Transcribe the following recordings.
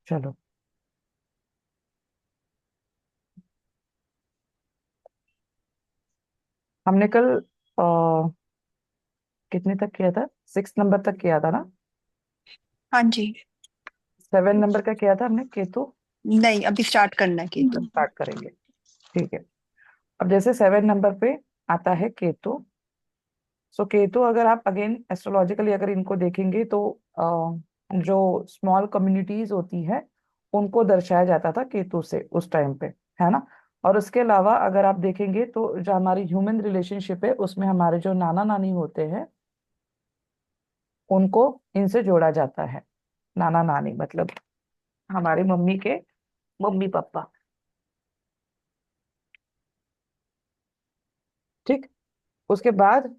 चलो, हमने कल कितने तक किया था? 6 नंबर तक किया था ना? हाँ जी। 7 नंबर का किया था हमने, केतु। नहीं, अभी स्टार्ट करना है केतु। स्टार्ट करेंगे। ठीक है। अब जैसे 7 नंबर पे आता है केतु। सो केतु, अगर आप अगेन एस्ट्रोलॉजिकली अगर इनको देखेंगे तो जो स्मॉल कम्युनिटीज होती है उनको दर्शाया जाता था केतु से उस टाइम पे, है ना। और उसके अलावा अगर आप देखेंगे तो जो हमारी ह्यूमन रिलेशनशिप है उसमें हमारे जो नाना नानी होते हैं उनको इनसे जोड़ा जाता है। नाना नानी मतलब हमारे मम्मी के मम्मी पापा। ठीक। उसके बाद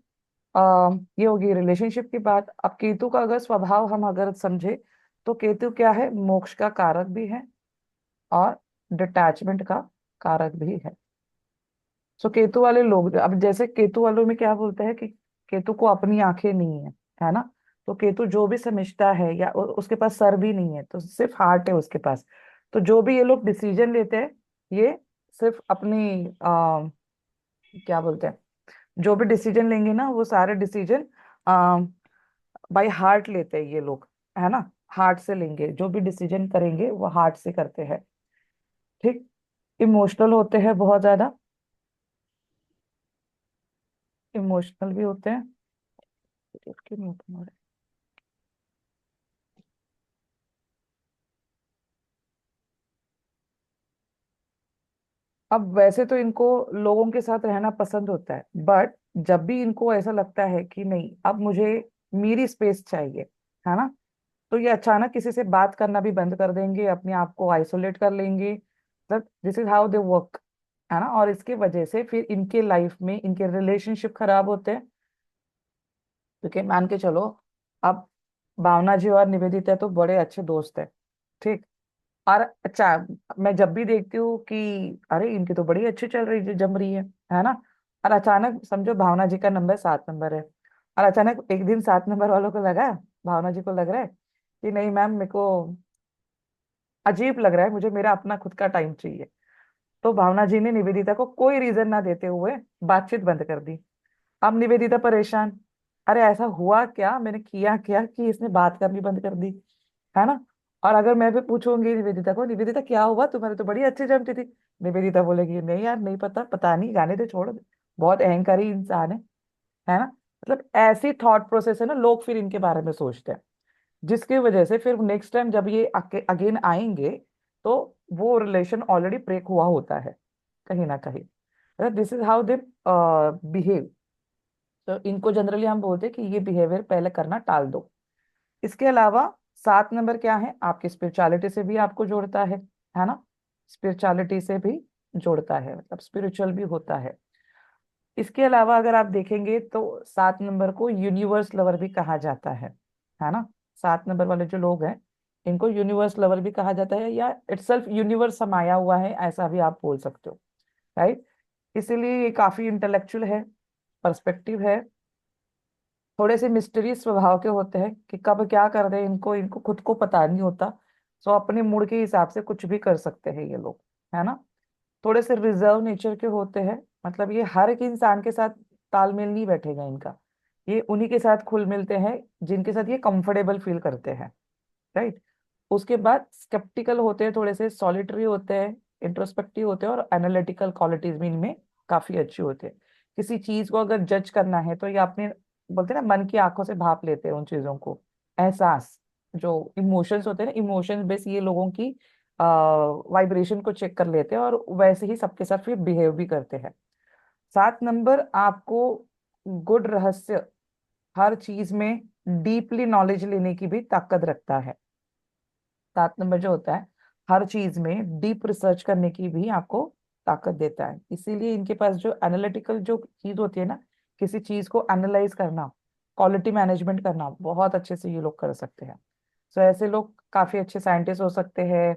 ये होगी रिलेशनशिप की बात। अब केतु का अगर स्वभाव हम अगर समझे तो केतु क्या है, मोक्ष का कारक भी है और डिटैचमेंट का कारक भी है। सो केतु वाले लोग, अब जैसे केतु वालों में क्या बोलते हैं कि केतु को अपनी आंखें नहीं है ना। तो केतु जो भी समझता है या उसके पास सर भी नहीं है, तो सिर्फ हार्ट है उसके पास। तो जो भी ये लोग डिसीजन लेते हैं, ये सिर्फ अपनी क्या बोलते हैं, जो भी डिसीजन लेंगे ना वो सारे डिसीजन बाय हार्ट लेते हैं ये लोग, है ना। हार्ट से लेंगे, जो भी डिसीजन करेंगे वो हार्ट से करते हैं। ठीक। इमोशनल होते हैं बहुत ज्यादा, इमोशनल भी होते हैं। क्यों नहीं open हो रहा है? अब वैसे तो इनको लोगों के साथ रहना पसंद होता है, बट जब भी इनको ऐसा लगता है कि नहीं अब मुझे मेरी स्पेस चाहिए, है ना, तो ये अचानक किसी से बात करना भी बंद कर देंगे, अपने आप को आइसोलेट कर लेंगे। मतलब this is how they work, है ना। और इसके वजह से फिर इनके लाइफ में इनके रिलेशनशिप खराब होते हैं। क्योंकि मान के चलो, अब भावना जी और निवेदिता तो बड़े अच्छे दोस्त है। ठीक। और अच्छा, मैं जब भी देखती हूँ कि अरे इनकी तो बड़ी अच्छी चल रही जम रही है ना। और अचानक समझो भावना जी का नंबर 7 नंबर है, और अचानक एक दिन 7 नंबर वालों को लगा, भावना जी को लग रहा है कि नहीं मैम, मेरे को अजीब लग रहा है, मुझे मेरा अपना खुद का टाइम चाहिए। तो भावना जी ने निवेदिता को कोई रीजन ना देते हुए बातचीत बंद कर दी। अब निवेदिता परेशान, अरे ऐसा हुआ क्या, मैंने किया क्या कि इसने बात करनी बंद कर दी, है ना। और अगर मैं भी पूछूंगी निवेदिता को, निवेदिता क्या हुआ, तुम्हारे तो बड़ी अच्छी जमती थी, निवेदिता बोलेगी नहीं यार नहीं पता, पता नहीं, जाने दे, छोड़ दे, बहुत अहंकारी इंसान है ना। मतलब ऐसी थॉट प्रोसेस है ना, लोग फिर इनके बारे में सोचते हैं, जिसकी वजह से फिर नेक्स्ट टाइम जब ये अगेन आएंगे तो वो रिलेशन ऑलरेडी ब्रेक हुआ होता है कहीं ना कहीं। This is how they behave. तो इनको जनरली हम बोलते हैं कि ये बिहेवियर पहले करना टाल दो। इसके अलावा 7 नंबर क्या है, आपकी स्पिरिचुअलिटी से भी आपको जोड़ता है ना। स्पिरिचुअलिटी से भी जोड़ता है, मतलब स्पिरिचुअल भी होता है। इसके अलावा अगर आप देखेंगे तो 7 नंबर को यूनिवर्स लवर भी कहा जाता है ना। 7 नंबर वाले जो लोग हैं इनको यूनिवर्स लवर भी कहा जाता है, या इटसेल्फ यूनिवर्स समाया हुआ है ऐसा भी आप बोल सकते हो। राइट। इसीलिए ये काफी इंटेलेक्चुअल है, पर्सपेक्टिव है, थोड़े से मिस्टीरियस स्वभाव के होते हैं कि कब क्या कर रहे हैं इनको इनको खुद को पता नहीं होता। सो अपने मूड के हिसाब से कुछ भी कर सकते हैं ये लोग, है ना। थोड़े से रिजर्व नेचर के होते हैं, मतलब ये हर एक इंसान के साथ तालमेल नहीं बैठेगा इनका। ये उन्हीं के साथ खुल मिलते हैं जिनके साथ ये कंफर्टेबल फील करते हैं। राइट। उसके बाद स्केप्टिकल होते हैं, थोड़े से सॉलिटरी होते हैं, इंट्रोस्पेक्टिव होते हैं, और एनालिटिकल क्वालिटीज भी इनमें काफी अच्छी होती है। किसी चीज को अगर जज करना है तो ये अपने बोलते हैं ना मन की आंखों से भाप लेते हैं उन चीजों को। एहसास, जो इमोशंस होते हैं ना, इमोशंस बेस ये लोगों की वाइब्रेशन को चेक कर लेते हैं और वैसे ही सबके साथ फिर बिहेव भी करते हैं। 7 नंबर आपको गुड रहस्य, हर चीज में डीपली नॉलेज लेने की भी ताकत रखता है। 7 नंबर जो होता है हर चीज में डीप रिसर्च करने की भी आपको ताकत देता है। इसीलिए इनके पास जो एनालिटिकल जो चीज होती है ना, किसी चीज को एनालाइज करना, क्वालिटी मैनेजमेंट करना, बहुत अच्छे से ये लोग कर सकते हैं। सो ऐसे लोग काफी अच्छे साइंटिस्ट हो सकते हैं,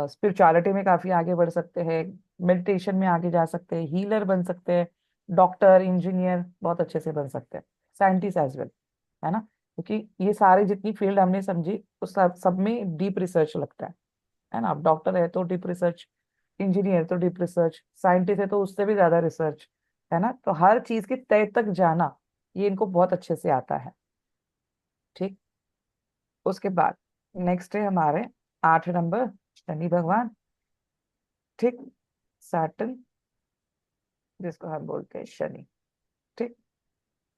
स्पिरिचुअलिटी में काफी आगे बढ़ सकते हैं, मेडिटेशन में आगे जा सकते हैं, हीलर बन सकते हैं, डॉक्टर इंजीनियर बहुत अच्छे से बन सकते हैं, साइंटिस्ट एज वेल, है ना। क्योंकि ये सारी जितनी फील्ड हमने समझी उस सब में डीप रिसर्च लगता है ना। आप डॉक्टर है तो डीप रिसर्च, इंजीनियर तो डीप रिसर्च, साइंटिस्ट है तो उससे भी ज्यादा रिसर्च, है ना। तो हर चीज की तय तक जाना ये इनको बहुत अच्छे से आता है। ठीक। उसके बाद नेक्स्ट है हमारे 8 नंबर, शनि भगवान। ठीक। सैटर्न, जिसको हम बोलते हैं शनि। ठीक।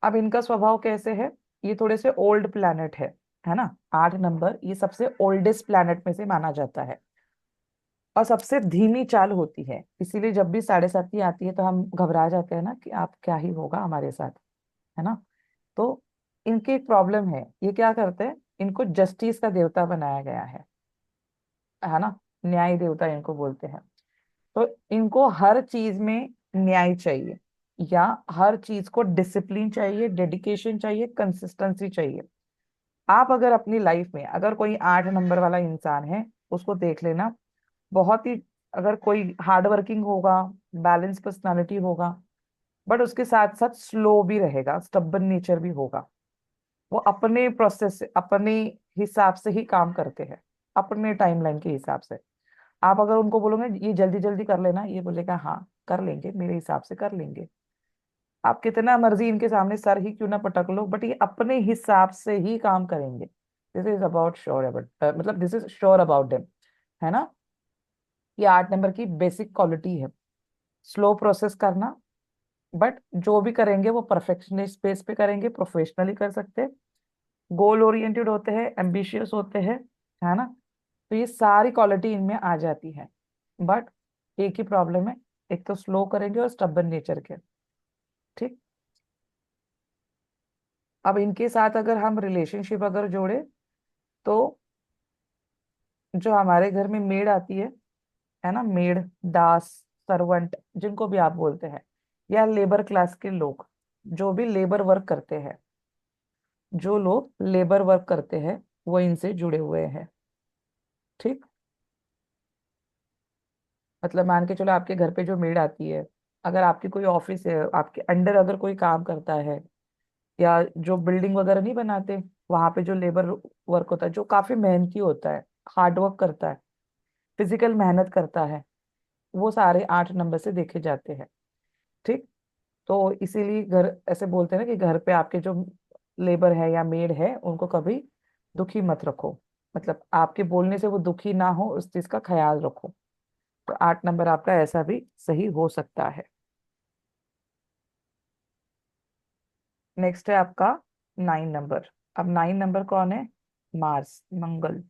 अब इनका स्वभाव कैसे है, ये थोड़े से ओल्ड प्लैनेट है ना। 8 नंबर ये सबसे ओल्डेस्ट प्लैनेट में से माना जाता है और सबसे धीमी चाल होती है। इसीलिए जब भी 7.5 आती है तो हम घबरा जाते हैं ना कि आप क्या ही होगा हमारे साथ, है ना। तो इनकी एक प्रॉब्लम है, ये क्या करते हैं, इनको जस्टिस का देवता बनाया गया है ना। न्याय देवता इनको बोलते हैं। तो इनको हर चीज में न्याय चाहिए, या हर चीज को डिसिप्लिन चाहिए, डेडिकेशन चाहिए, कंसिस्टेंसी चाहिए। आप अगर अपनी लाइफ में अगर कोई 8 नंबर वाला इंसान है, उसको देख लेना। बहुत ही, अगर कोई हार्ड वर्किंग होगा, बैलेंस पर्सनालिटी होगा, बट उसके साथ साथ स्लो भी रहेगा, स्टब्बन नेचर भी होगा। वो अपने प्रोसेस से, अपने हिसाब से ही काम करते हैं, अपने टाइमलाइन के हिसाब से। आप अगर उनको बोलोगे ये जल्दी जल्दी कर लेना, ये बोलेगा हाँ कर लेंगे, मेरे हिसाब से कर लेंगे। आप कितना मर्जी इनके सामने सर ही क्यों ना पटक लो, बट ये अपने हिसाब से ही काम करेंगे। This is about sure about, मतलब this is sure about them, है ना। ये 8 नंबर की बेसिक क्वालिटी है, स्लो प्रोसेस करना। बट जो भी करेंगे वो परफेक्शनिस्ट बेस पे करेंगे, प्रोफेशनली कर सकते हैं, गोल ओरिएंटेड होते हैं, एम्बिशियस होते हैं, है ना। तो ये सारी क्वालिटी इनमें आ जाती है। बट एक ही प्रॉब्लम है, एक तो स्लो करेंगे और स्टबन नेचर के। ठीक। अब इनके साथ अगर हम रिलेशनशिप अगर जोड़े, तो जो हमारे घर में मेड आती है ना, मेड, दास, सर्वेंट, जिनको भी आप बोलते हैं, या लेबर क्लास के लोग, जो भी लेबर वर्क करते हैं, जो लोग लेबर वर्क करते हैं वो इनसे जुड़े हुए हैं। ठीक। मतलब मान के चलो आपके घर पे जो मेड आती है, अगर आपकी कोई ऑफिस है, आपके अंडर अगर कोई काम करता है, या जो बिल्डिंग वगैरह नहीं बनाते, वहां पे जो लेबर वर्क होता है, जो काफी मेहनती होता है, हार्ड वर्क करता है, फिजिकल मेहनत करता है, वो सारे 8 नंबर से देखे जाते हैं। ठीक। तो इसीलिए घर ऐसे बोलते हैं ना कि घर पे आपके जो लेबर है या मेड है उनको कभी दुखी मत रखो, मतलब आपके बोलने से वो दुखी ना हो, उस चीज का ख्याल रखो। तो 8 नंबर आपका ऐसा भी सही हो सकता है। नेक्स्ट है आपका 9 नंबर। अब 9 नंबर कौन है, मार्स, मंगल।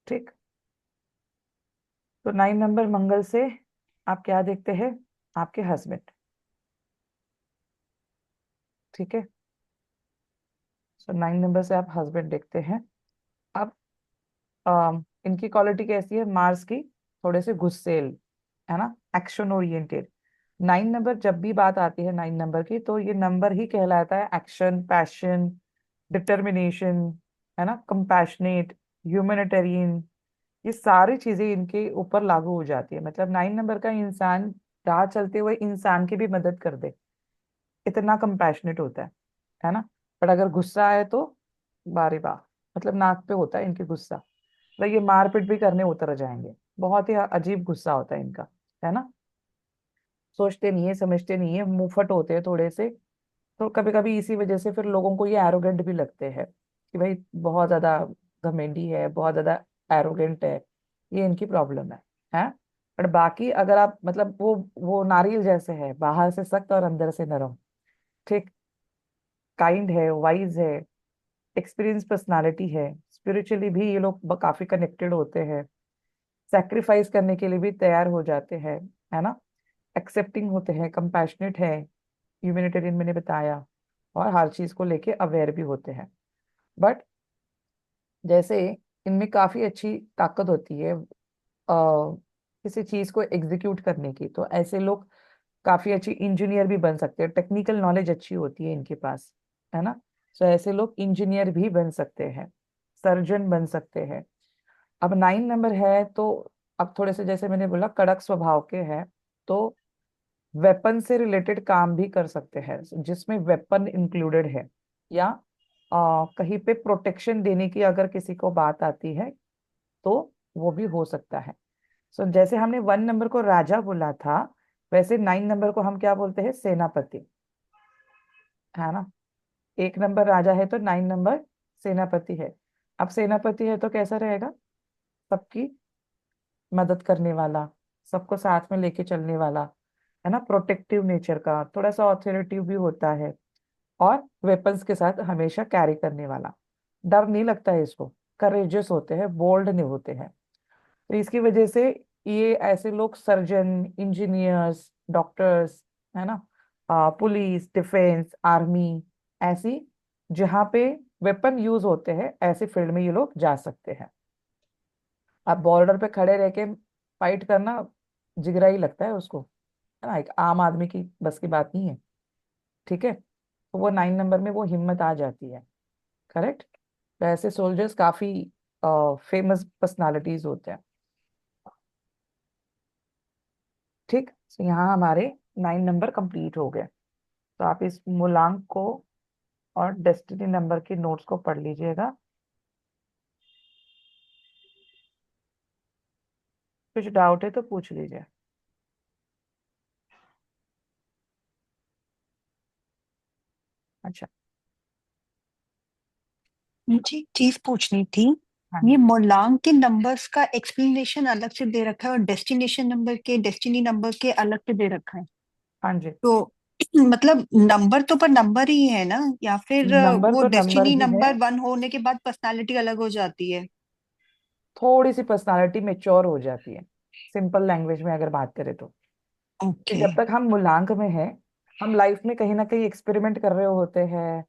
ठीक। तो 9 नंबर मंगल से आप क्या देखते हैं, आपके हस्बैंड। ठीक है। सो 9 नंबर से आप हस्बैंड देखते हैं। अब इनकी क्वालिटी कैसी है मार्स की, थोड़े से गुस्सेल, है ना, एक्शन ओरिएंटेड। 9 नंबर जब भी बात आती है 9 नंबर की, तो ये नंबर ही कहलाता है एक्शन, पैशन, डिटर्मिनेशन, है ना, कंपैशनेट, ह्यूमैनिटेरियन। ये सारी चीजें इनके ऊपर लागू हो जाती है। मतलब 9 नंबर का इंसान राह चलते हुए इंसान की भी मदद कर दे, इतना कंपैशनेट होता है ना। पर अगर गुस्सा आए तो बारे बाह, मतलब नाक पे होता है इनके गुस्सा, मतलब ये मारपीट भी करने उतर जाएंगे। बहुत ही अजीब गुस्सा होता है इनका, है ना। सोचते नहीं है, समझते नहीं है, मुंहफट होते हैं थोड़े से। तो कभी कभी इसी वजह से फिर लोगों को ये एरोगेंट भी लगते हैं कि भाई बहुत ज्यादा घमंडी है, बहुत ज्यादा एरोगेंट है। ये इनकी प्रॉब्लम है। बट बाकी अगर आप, मतलब वो नारियल जैसे है, बाहर से सख्त और अंदर से नरम। ठीक। काइंड है, वाइज है, एक्सपीरियंस पर्सनालिटी है, स्पिरिचुअली भी ये लोग काफी कनेक्टेड होते हैं, सेक्रीफाइस करने के लिए भी तैयार हो जाते हैं, है ना। एक्सेप्टिंग होते हैं, कंपैशनेट है, ह्यूमैनिटेरियन मैंने बताया, और हर चीज को लेके अवेयर भी होते हैं। बट जैसे इनमें काफी अच्छी ताकत होती है किसी चीज को एग्जीक्यूट करने की, तो ऐसे लोग काफी अच्छी इंजीनियर भी बन सकते हैं, टेक्निकल नॉलेज अच्छी होती है इनके पास, है ना। तो ऐसे लोग इंजीनियर भी बन सकते हैं, सर्जन बन सकते हैं। अब 9 नंबर है तो अब थोड़े से, जैसे मैंने बोला, कड़क स्वभाव के हैं, तो वेपन से रिलेटेड काम भी कर सकते हैं, जिसमें वेपन इंक्लूडेड है, या कहीं पे प्रोटेक्शन देने की अगर किसी को बात आती है तो वो भी हो सकता है। सो जैसे हमने 1 नंबर को राजा बोला था, वैसे 9 नंबर को हम क्या बोलते हैं, सेनापति, है ना। 1 नंबर राजा है तो 9 नंबर सेनापति है। अब सेनापति है तो कैसा रहेगा, सबकी मदद करने वाला, सबको साथ में लेके चलने वाला, है ना, प्रोटेक्टिव नेचर का, थोड़ा सा ऑथोरिटिव भी होता है, और वेपन्स के साथ हमेशा कैरी करने वाला। डर नहीं लगता है इसको, करेजियस होते हैं, बोल्ड नहीं होते हैं। तो इसकी वजह से ये ऐसे लोग सर्जन, इंजीनियर्स, डॉक्टर्स, है ना, पुलिस, डिफेंस, आर्मी, ऐसी जहाँ पे वेपन यूज होते हैं ऐसे फील्ड में ये लोग जा सकते हैं। अब बॉर्डर पे खड़े रह के फाइट करना जिगरा ही लगता है उसको, है ना, एक आम आदमी की बस की बात नहीं है। ठीक है, तो वो 9 नंबर में वो हिम्मत आ जाती है। करेक्ट। तो ऐसे सोल्जर्स काफी फेमस पर्सनालिटीज होते हैं। ठीक, तो यहाँ हमारे 9 नंबर कंप्लीट हो गए। तो आप इस मूलांक को और डेस्टिनी नंबर के नोट्स को पढ़ लीजिएगा। कुछ डाउट है तो पूछ लीजिए। अच्छा। मुझे चीज पूछनी थी। हाँ ये जी। मूलांक के नंबर्स का एक्सप्लेनेशन अलग से दे रखा है और डेस्टिनी नंबर के अलग से दे रखा है। हाँ जी। तो मतलब नंबर तो पर नंबर ही है ना, या फिर नंबर वो तो नंबर डेस्टिनी ही है। नंबर वन होने के बाद पर्सनालिटी अलग हो जाती है? थोड़ी सी पर्सनालिटी मेच्योर हो जाती है, सिंपल लैंग्वेज में अगर बात करें तो। कि ओके। जब तक हम मूलांक में हैं, हम लाइफ में कहीं ना कहीं एक्सपेरिमेंट कर रहे होते हैं,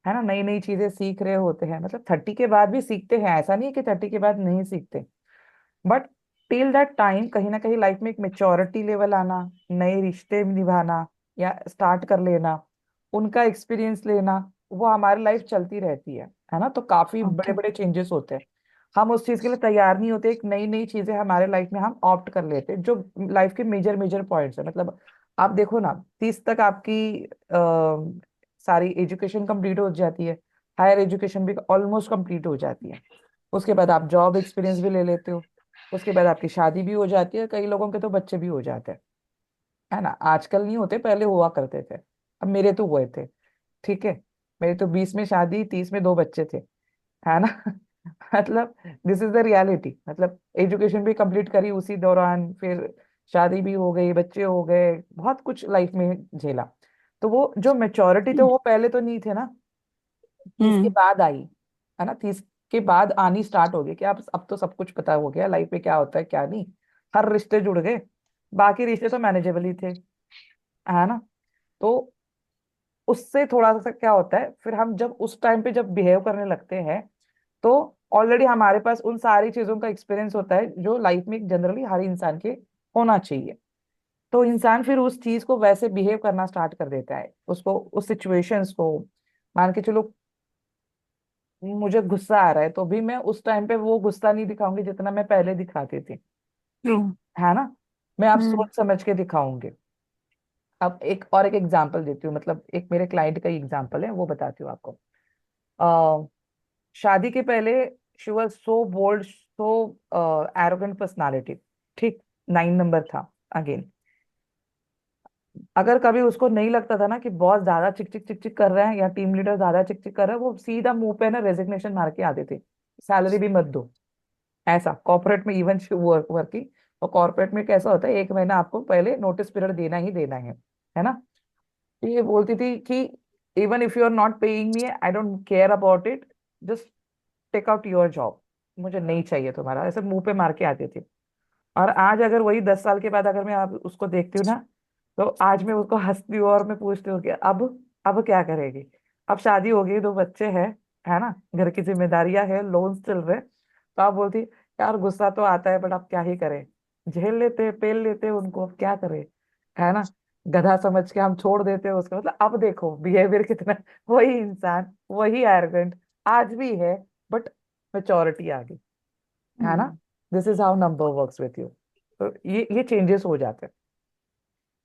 है ना, नई नई चीजें सीख रहे होते हैं। मतलब 30 के बाद भी सीखते हैं, ऐसा नहीं है कि 30 के बाद नहीं सीखते। बट टिल दैट टाइम कहीं ना कहीं लाइफ में एक मेच्योरिटी लेवल आना, नए रिश्ते निभाना या स्टार्ट कर लेना, उनका एक्सपीरियंस लेना, वो हमारी लाइफ चलती रहती है ना। तो काफी बड़े ओके। बड़े चेंजेस होते हैं। हम उस चीज के लिए तैयार नहीं होते, एक नई नई चीजें हमारे लाइफ में हम ऑप्ट कर लेते हैं, जो लाइफ के मेजर मेजर पॉइंट्स है। मतलब आप देखो ना, 30 तक आपकी सारी एजुकेशन कंप्लीट हो जाती है, हायर एजुकेशन भी ऑलमोस्ट कंप्लीट हो जाती है। उसके बाद आप जॉब एक्सपीरियंस भी ले लेते हो, उसके बाद आपकी शादी भी हो जाती है, कई लोगों के तो बच्चे भी हो जाते हैं, है ना। आजकल नहीं होते, पहले हुआ करते थे। अब मेरे तो हुए थे। ठीक है, मेरे तो 20 में शादी, 30 में 2 बच्चे थे, है ना। मतलब दिस इज द रियलिटी। मतलब एजुकेशन भी कंप्लीट करी उसी दौरान, फिर शादी भी हो गई, बच्चे हो गए, बहुत कुछ लाइफ में झेला। तो वो जो मेच्योरिटी थे वो पहले तो नहीं थे ना, 30 के हम्म। बाद आई, है ना। 30 के बाद आनी स्टार्ट हो गई कि अब तो सब कुछ पता हो गया लाइफ में क्या होता है क्या नहीं। हर रिश्ते जुड़ गए, बाकी रिश्ते तो मैनेजेबल ही थे, है ना। तो उससे थोड़ा सा क्या होता है, फिर हम जब उस टाइम पे जब बिहेव करने लगते हैं, तो ऑलरेडी हमारे पास उन सारी चीजों का एक्सपीरियंस होता है जो लाइफ में जनरली हर इंसान के होना चाहिए। तो इंसान फिर उस चीज को वैसे बिहेव करना स्टार्ट कर देता है, उसको उस सिचुएशंस को। मान के चलो, मुझे गुस्सा आ रहा है तो भी मैं उस टाइम पे वो गुस्सा नहीं दिखाऊंगी जितना मैं पहले दिखाती थी, ट्रू। है ना। मैं अब हम्म। सोच समझ के दिखाऊंगी। अब एक और एक एग्जांपल देती हूँ, मतलब एक मेरे क्लाइंट का एग्जांपल है, वो बताती हूँ आपको। अ, शादी के पहले she was so bold, so arrogant personality. ठीक, 9 नंबर था अगेन। अगर कभी उसको नहीं लगता था ना कि बॉस ज्यादा चिक चिक चिक चिक कर रहे हैं या टीम लीडर ज्यादा चिक चिक कर रहा है, वो सीधा मुंह पे ना रेजिग्नेशन मार के आते थे, सैलरी भी मत दो। ऐसा कॉर्पोरेट में इवन वर्किंग। और कॉर्पोरेट में कैसा होता है, 1 महीना आपको पहले नोटिस पीरियड देना ही देना है ना। तो ये बोलती थी कि even if you are not paying me, I don't care about it, just take out your job, मुझे नहीं चाहिए तुम्हारा, ऐसे मुंह पे मार के आती थी। और आज अगर वही 10 साल के बाद अगर मैं आप उसको देखती हूँ ना, तो आज मैं उसको हंसती हूँ और मैं पूछती हूँ कि अब क्या करेगी। अब शादी हो गई, 2 बच्चे हैं, है ना, घर की जिम्मेदारियां है, लोन्स चल रहे। तो आप बोलती, यार गुस्सा तो आता है बट अब क्या ही करें, झेल लेते हैं, पेल लेते हैं उनको, अब क्या करें, है ना। गधा समझ के हम छोड़ देते हैं उसको। मतलब अब देखो बिहेवियर कितना, वही इंसान, वही एरोगेंट आज भी है, बट मेच्योरिटी आ गई, है ना। Hmm. This is how number works with you. तो ये चेंजेस हो जाते हैं।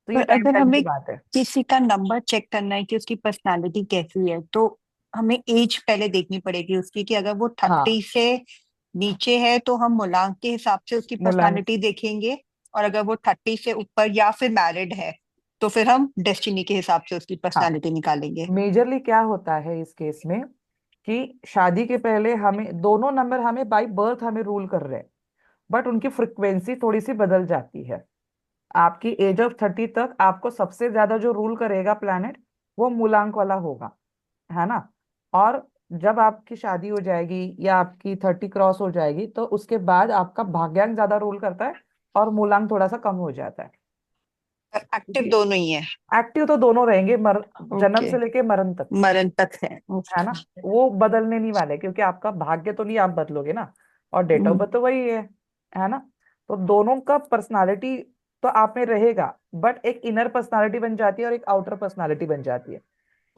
तो ये पर टाइम अगर टाइम की हमें बात है। किसी का नंबर चेक करना है कि उसकी पर्सनालिटी कैसी है, तो हमें एज पहले देखनी पड़ेगी उसकी, कि अगर वो हाँ, 30 से नीचे है तो हम मूलांक के हिसाब से उसकी मूलांक। पर्सनालिटी देखेंगे, और अगर वो 30 से ऊपर या फिर मैरिड है तो फिर हम डेस्टिनी के हिसाब से उसकी हाँ, पर्सनालिटी निकालेंगे। मेजरली क्या होता है इस केस में कि शादी के पहले हमें दोनों नंबर हमें बाय बर्थ हमें रूल कर रहे हैं, बट उनकी फ्रिक्वेंसी थोड़ी सी बदल जाती है। आपकी एज ऑफ 30 तक आपको सबसे ज्यादा जो रूल करेगा प्लैनेट, वो मूलांक वाला होगा, है ना। और जब आपकी शादी हो जाएगी या आपकी 30 क्रॉस हो जाएगी तो उसके बाद आपका भाग्यांक ज्यादा रूल करता है और मूलांक थोड़ा सा कम हो जाता है। एक्टिव क्योंकि दोनों ही है। एक्टिव तो दोनों रहेंगे, जन्म ओके। से लेके मरण तक, मरण तक है, है ना। ओके। वो बदलने नहीं वाले, क्योंकि आपका भाग्य तो नहीं आप बदलोगे ना, और डेट ऑफ बर्थ तो वही है ना। तो दोनों का पर्सनालिटी तो आप में रहेगा, बट एक इनर पर्सनालिटी बन जाती है और एक आउटर पर्सनालिटी बन जाती है।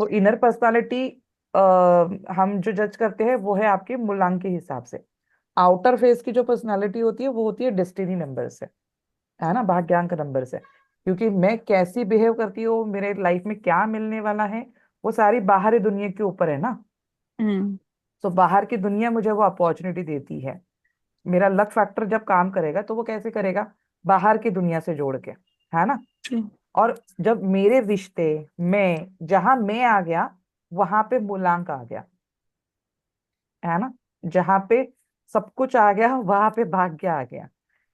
तो इनर पर्सनालिटी हम जो जज करते हैं वो है आपके मूलांक के हिसाब से। आउटर फेस की जो पर्सनालिटी होती है वो होती है डेस्टिनी नंबर से, है ना, भाग्यांक नंबर से। क्योंकि मैं कैसी बिहेव करती हूँ, मेरे लाइफ में क्या मिलने वाला है, वो सारी बाहरी दुनिया के ऊपर है ना। हम्म। तो बाहर की दुनिया मुझे वो अपॉर्चुनिटी देती है। मेरा लक फैक्टर जब काम करेगा तो वो कैसे करेगा, बाहर की दुनिया से जोड़ के, है ना। और जब मेरे रिश्ते, मैं जहां मैं आ गया वहां पे मूलांक आ गया, है ना। जहां पे सब कुछ आ गया वहां पे भाग्य आ गया,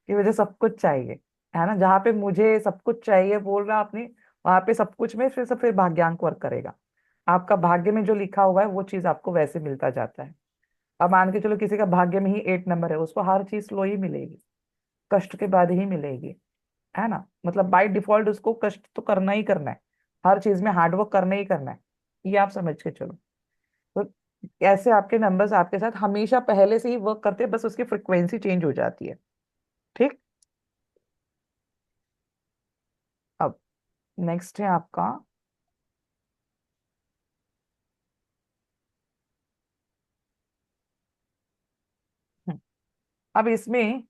कि मुझे सब कुछ चाहिए, है ना। जहां पे मुझे सब कुछ चाहिए बोल रहा आपने, वहां पे सब कुछ में फिर भाग्यांक वर्क करेगा। आपका भाग्य में जो लिखा हुआ है वो चीज आपको वैसे मिलता जाता है। अब मान के चलो किसी का भाग्य में ही 8 नंबर है, उसको हर चीज स्लो ही मिलेगी, कष्ट के बाद ही मिलेगी, है ना। मतलब बाय डिफॉल्ट उसको कष्ट तो करना ही करना है, हर चीज में हार्डवर्क करना ही करना है, ये आप समझ के चलो। तो ऐसे आपके नंबर्स आपके साथ हमेशा पहले से ही वर्क करते हैं, बस उसकी फ्रिक्वेंसी चेंज हो जाती है। ठीक। अब नेक्स्ट है आपका। हम्म, अब इसमें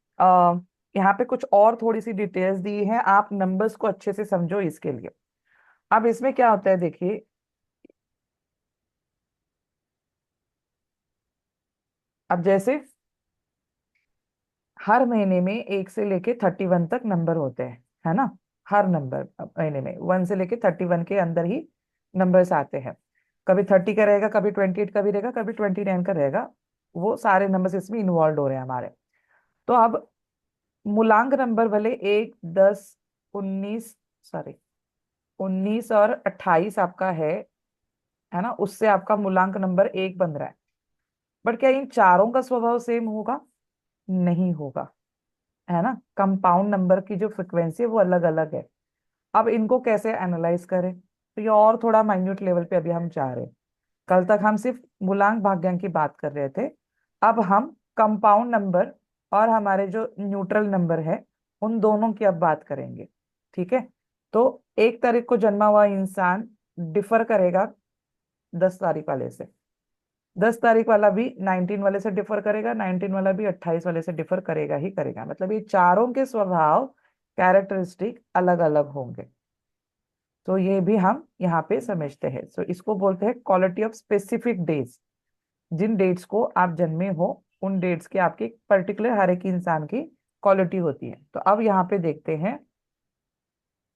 यहाँ पे कुछ और थोड़ी सी डिटेल्स दी है, आप नंबर्स को अच्छे से समझो इसके लिए। अब इसमें क्या होता है देखिए, अब जैसे हर महीने में 1 से लेके 31 तक नंबर होते हैं, है ना। हर नंबर महीने में 1 से लेके 31 के अंदर ही नंबर्स आते हैं। कभी 30 का रहेगा, कभी 28 का भी रहेगा, कभी 29 का रहेगा। वो सारे नंबर्स इसमें इन्वॉल्व हो रहे हैं हमारे। तो अब मूलांक नंबर भले 1, 10, 19, सॉरी 19 और 28 आपका है ना, उससे आपका मूलांक नंबर 1 बन रहा है। बट क्या इन चारों का स्वभाव सेम होगा? नहीं होगा, है ना। कंपाउंड नंबर की जो फ्रिक्वेंसी है वो अलग अलग है। अब इनको कैसे एनालाइज करें, तो ये और थोड़ा माइन्यूट लेवल पे अभी हम जा रहे हैं। कल तक हम सिर्फ मूलांक भाग्यांक की बात कर रहे थे, अब हम कंपाउंड नंबर और हमारे जो न्यूट्रल नंबर है उन दोनों की अब बात करेंगे। ठीक है। तो 1 तारीख को जन्मा हुआ इंसान डिफर करेगा 10 तारीख वाले से, 10 तारीख वाला भी 19 वाले से डिफर करेगा, 19 वाला भी 28 वाले से डिफर करेगा ही करेगा। मतलब ये चारों के स्वभाव, कैरेक्टरिस्टिक अलग अलग होंगे। तो ये भी हम यहाँ पे समझते हैं। तो इसको बोलते हैं क्वालिटी ऑफ स्पेसिफिक डेज। जिन डेट्स को आप जन्मे हो उन डेट्स की आपकी पर्टिकुलर हर एक इंसान की क्वालिटी होती है। तो अब यहाँ पे देखते हैं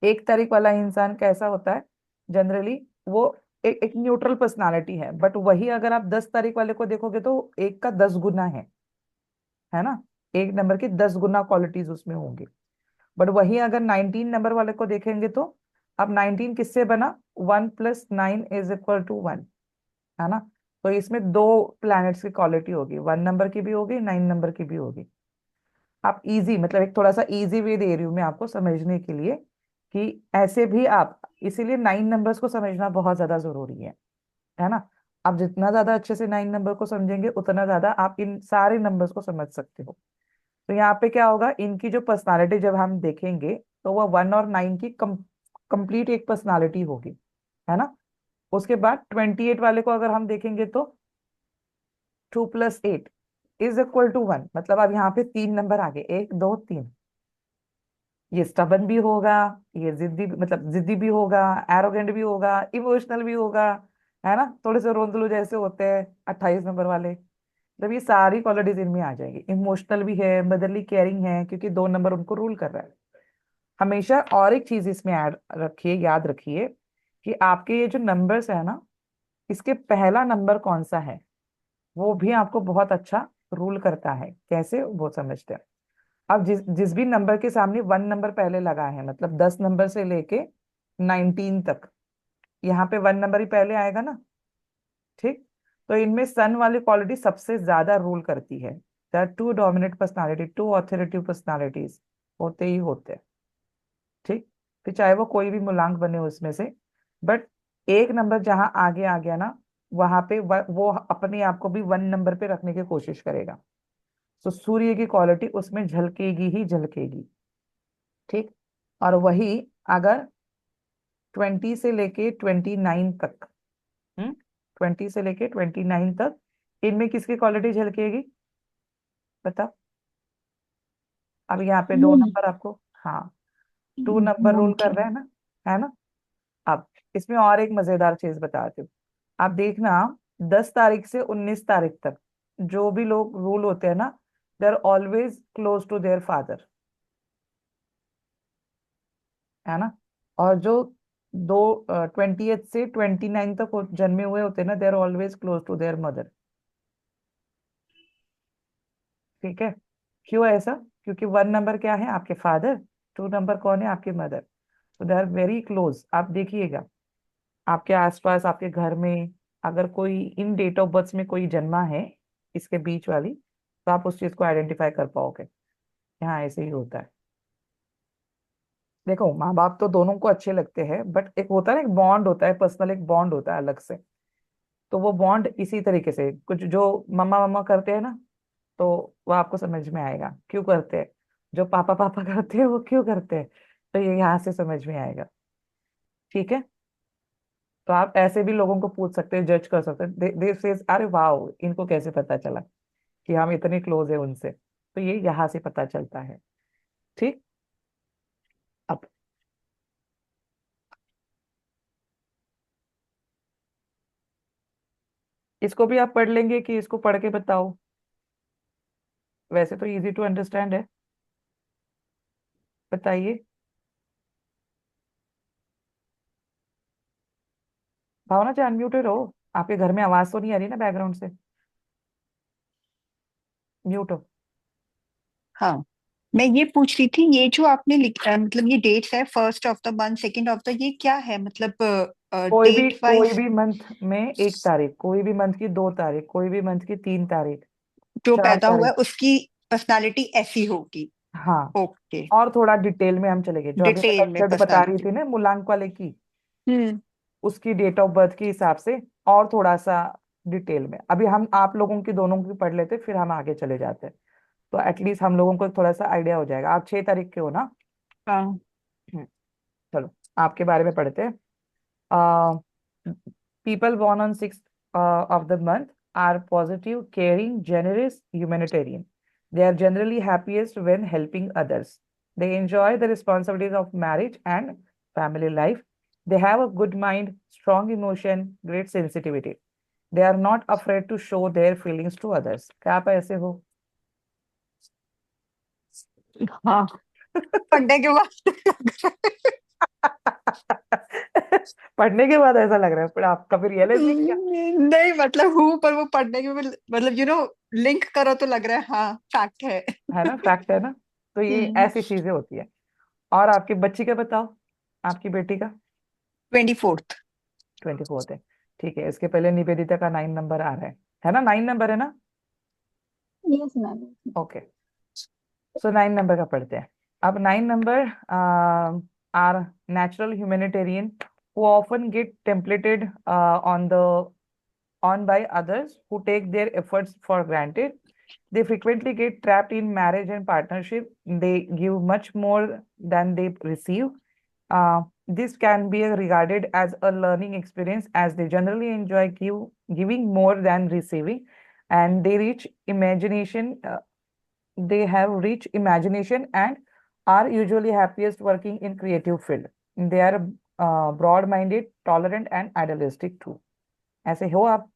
1 तारीख वाला इंसान कैसा होता है। जनरली वो एक न्यूट्रल पर्सनालिटी है, बट वही अगर आप 10 तारीख वाले को देखोगे तो 1 का 10 गुना है ना। एक नंबर की 10 गुना क्वालिटीज उसमें होंगी। बट वही अगर 19 नंबर वाले को देखेंगे तो अब 19 किससे बना, 1 + 9 = 1, है ना। तो इसमें दो प्लैनेट्स की क्वालिटी होगी, 1 नंबर की भी होगी, 9 नंबर की भी होगी। आप इजी, मतलब एक थोड़ा सा इजी वे दे रही हूँ मैं आपको समझने के लिए, कि ऐसे भी आप, इसीलिए 9 नंबर्स को समझना बहुत ज्यादा जरूरी है ना। आप जितना ज्यादा अच्छे से 9 नंबर को समझेंगे उतना ज्यादा आप इन सारे नंबर्स को समझ सकते हो। तो यहाँ पे क्या होगा, इनकी जो पर्सनालिटी जब हम देखेंगे तो वह 1 और 9 की कंप्लीट एक पर्सनालिटी होगी, है ना। उसके बाद 28 वाले को अगर हम देखेंगे तो 2 + 8 = 1, मतलब अब यहाँ पे 3 नंबर आ गए, 1, 2, 3। ये स्टबन भी होगा, ये जिद्दी, मतलब जिद्दी भी होगा, एरोगेंट भी होगा, इमोशनल भी होगा, है ना, थोड़े से रोंदलू जैसे होते हैं 28 नंबर वाले। जब ये सारी क्वालिटीज इनमें आ जाएगी, इमोशनल भी है, मदरली केयरिंग है, क्योंकि 2 नंबर उनको रूल कर रहा है हमेशा। और एक चीज इसमें ऐड रखिए, याद रखिए कि आपके ये जो नंबर्स है ना, इसके पहला नंबर कौन सा है वो भी आपको बहुत अच्छा रूल करता है। कैसे वो समझते हैं। अब जिस जिस भी नंबर के सामने 1 नंबर पहले लगा है, मतलब 10 नंबर से लेके 19 तक, यहाँ पे 1 नंबर ही पहले आएगा ना। ठीक। तो इनमें सन वाली क्वालिटी सबसे ज्यादा रूल करती है। They're too dominate personality, too authoritative personalities होते ही होते हैं। ठीक। फिर चाहे वो कोई भी मूलांक बने उसमें से, बट एक नंबर जहां आगे आ गया ना, वहां पे वो अपने आप को भी 1 नंबर पे रखने की कोशिश करेगा। तो सूर्य की क्वालिटी उसमें झलकेगी ही झलकेगी। ठीक। और वही अगर 20 से लेके 29 तक, 20 से लेके 29 तक, इनमें किसकी क्वालिटी झलकेगी बताओ। अब यहाँ पे दो मून। नंबर आपको, हाँ, 2 नंबर मून रूल कर की। रहे हैं ना, है ना। अब इसमें और एक मजेदार चीज बताती हूँ। आप देखना, 10 तारीख से 19 तारीख तक जो भी लोग रूल होते हैं ना, they are always close to their father, है ना। और जो दो 20 से 29 तक जन्मे हुए होते हैं ना, they are always close to their mother. ठीक है। क्यों ऐसा? क्योंकि 1 नंबर क्या है, आपके फादर। 2 नंबर कौन है, आपकी मदर। तो दे आर वेरी क्लोज। आप देखिएगा आपके आसपास, आपके घर में, अगर कोई इन डेट ऑफ बर्थ में कोई जन्मा है, इसके बीच वाली, तो आप उस चीज को आइडेंटिफाई कर पाओगे। हाँ, ऐसे ही होता है। देखो, माँ बाप तो दोनों को अच्छे लगते हैं, बट एक होता है ना, एक बॉन्ड होता है, पर्सनल एक बॉन्ड होता है अलग से। तो वो बॉन्ड इसी तरीके से, कुछ जो मम्मा मम्मा करते हैं ना, तो वो आपको समझ में आएगा क्यों करते हैं। जो पापा पापा करते हैं वो क्यों करते हैं, तो ये यहाँ से समझ में आएगा। ठीक है। तो आप ऐसे भी लोगों को पूछ सकते हैं, जज कर सकते हैं। दे सेज, अरे वाह, इनको कैसे पता चला कि हम इतने क्लोज है उनसे। तो ये यहाँ से पता चलता है। ठीक। अब इसको भी आप पढ़ लेंगे कि इसको पढ़ के बताओ? वैसे तो इजी टू अंडरस्टैंड है। बताइए। भावना जी, अनम्यूटेड हो? आपके घर में आवाज तो नहीं आ रही ना बैकग्राउंड से? म्यूट हो। हाँ, मैं ये पूछ रही थी, ये जो आपने लिखा, मतलब ये डेट्स है, first of the month, second of the, ये क्या है मतलब? डेट कोई वाइज भी मंथ में 1 तारीख, कोई भी मंथ की 2 तारीख, कोई भी मंथ की 3 तारीख, जो चार पैदा हुआ है तारीख उसकी पर्सनालिटी ऐसी होगी। हाँ। ओके। और थोड़ा डिटेल में हम चलेंगे, जो अभी मैं डिटेल में कंसेप्ट बता रही पर्सनालिटी। थी ना मूलांक वाले की, हम्म। उसकी डेट ऑफ बर्थ के हिसाब से, और थोड़ा सा डिटेल में। अभी हम आप लोगों की दोनों की पढ़ लेते, फिर हम आगे चले जाते। तो एटलीस्ट हम लोगों को थोड़ा सा आइडिया हो जाएगा। आप 6 तारीख के हो ना? हाँ। हम्म, चलो आपके बारे में पढ़ते हैं। People born on 6th of the month are positive, caring, generous, humanitarian. They are generally happiest when helping others. They enjoy the responsibilities of marriage and family life. They have a good mind, strong emotion, great sensitivity. They are not afraid to show their feelings to others. क्या आप ऐसे हो? हाँ, पढ़ने के बाद पढ़ने के बाद ऐसा लग रहा है, पर आप कभी रियलाइज नहीं किया? नहीं मतलब हूँ, पर वो पढ़ने के मतलब लिंक करो तो लग रहा है हाँ, फैक्ट है। है ना, फैक्ट है ना। तो ये हम्म। ऐसी चीजें होती है। और आपकी बच्ची का बताओ, आपकी बेटी का? 24th। 24th है। ठीक है, इसके पहले निवेदिता का 9 नंबर आ रहा है ना, 9 नंबर है ना। Yes ma'am. Okay. So 9 number का पढ़ते हैं। अब 9 number are natural humanitarian who often get templated on by others who take their efforts for granted. They frequently get trapped in marriage and partnership. They give much more than they receive. This can be regarded as a learning experience as they generally enjoy giving more than receiving, and they have rich imagination and are usually happiest working in creative field. They are broad-minded, tolerant, and idealistic too. ऐसे हो आप?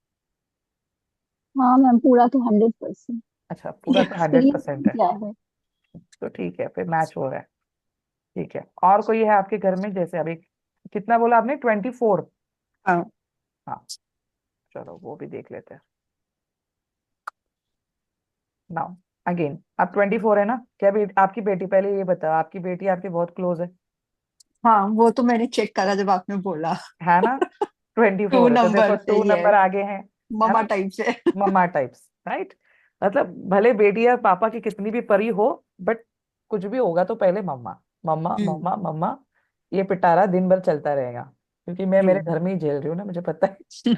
हाँ ma'am, पूरा तो 100%। अच्छा, पूरा तो hundred experience percent है। क्या है। तो ठीक है, फिर मैच हो रहा है। ठीक है, और कोई है आपके घर में? जैसे अभी कितना बोला आपने, 24? हाँ। हाँ, चलो वो भी देख लेते हैं। नाउ अगेन, आप 24 है ना? क्या आपकी बेटी, पहले ये बताओ, आपकी बेटी आपके बहुत क्लोज हाँ, वो तो मैंने चेक करा जब आपने बोला। है ना? ट्वेंटी टू फोर है तो देखो नंबर से 2 ही है। नंबर आगे हैं। है ममा ना? टाइप से। मम्मा टाइप्स, राइट। मतलब भले बेटी या पापा की कितनी भी परी हो, बट कुछ भी होगा तो पहले मम्मा, मम्मा हम्म। मम्मा मम्मा। ये पिटारा दिन भर चलता रहेगा, क्योंकि मैं ट्रू। मेरे घर में ही झेल रही हूँ ना, मुझे पता है।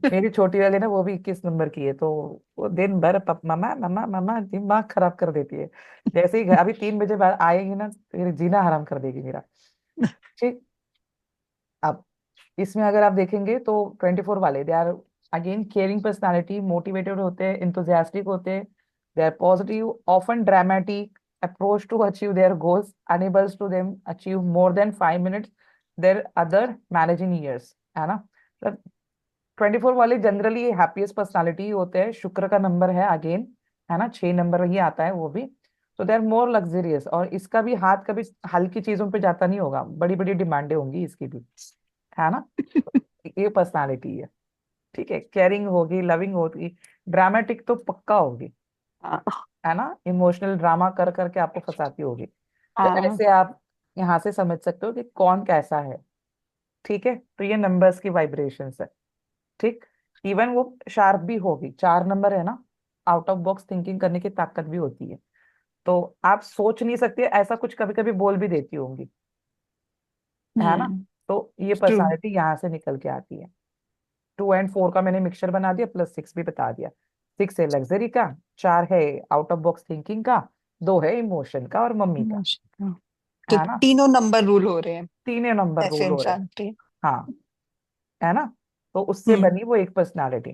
मेरी छोटी वाली ना, वो भी 21 नंबर की है, तो वो दिन भर मम्मा मम्मा मम्मा दिमाग खराब कर देती है। जैसे ही अभी 3 बजे बाद आएगी ना, फिर जीना हराम कर देगी मेरा। ठीक। अब इसमें अगर आप देखेंगे तो 24 वाले, they are again caring personality, motivated होते हैं, इंथुजियास्टिक होते हैं, they are positive, often dramatic approach to achieve their goals, enables to them achieve more than 5 minutes their other managing years, है ना? 24 वाले जनरली हैप्पीएस्ट पर्सनालिटी होते हैं, शुक्र का नंबर है अगेन, है ना? 6 नंबर ही आता है वो भी। तो दे आर मोर लग्जरियस, और इसका भी हाथ कभी हल्की चीजों पे जाता नहीं होगा, बड़ी बड़ी डिमांडें होंगी इसकी भी, है ना? ये पर्सनालिटी है। ठीक है, केयरिंग होगी, लविंग होगी, ड्रामेटिक तो पक्का होगी, हाँ। है ना? इमोशनल ड्रामा कर करके आपको फंसाती होगी। तो हाँ। ऐसे आप यहाँ से समझ सकते हो कि कौन कैसा है। ठीक है, तो ये नंबर्स की वाइब्रेशंस है। ठीक। इवन वो शार्प भी होगी, 4 नंबर है ना, आउट ऑफ बॉक्स थिंकिंग करने की ताकत भी होती है। तो आप सोच नहीं सकते ऐसा कुछ, कभी कभी बोल भी देती होंगी, है ना? हम्म। तो ये ट्रू। पर्सनालिटी यहाँ से निकल के आती है। 2 और 4 का मैंने मिक्सचर बना दिया, +6 भी बता दिया। 6 है लग्जरी का, 4 है आउट ऑफ बॉक्स थिंकिंग का, 2 है इमोशन का और मम्मी का, तो है ना? तीनों नंबर रूल हो रहे हैं तीन नंबर ऐसे रूल हो रहे हैं। इंसान पे। हाँ, है ना? तो उससे हम्म। बनी वो एक पर्सनालिटी।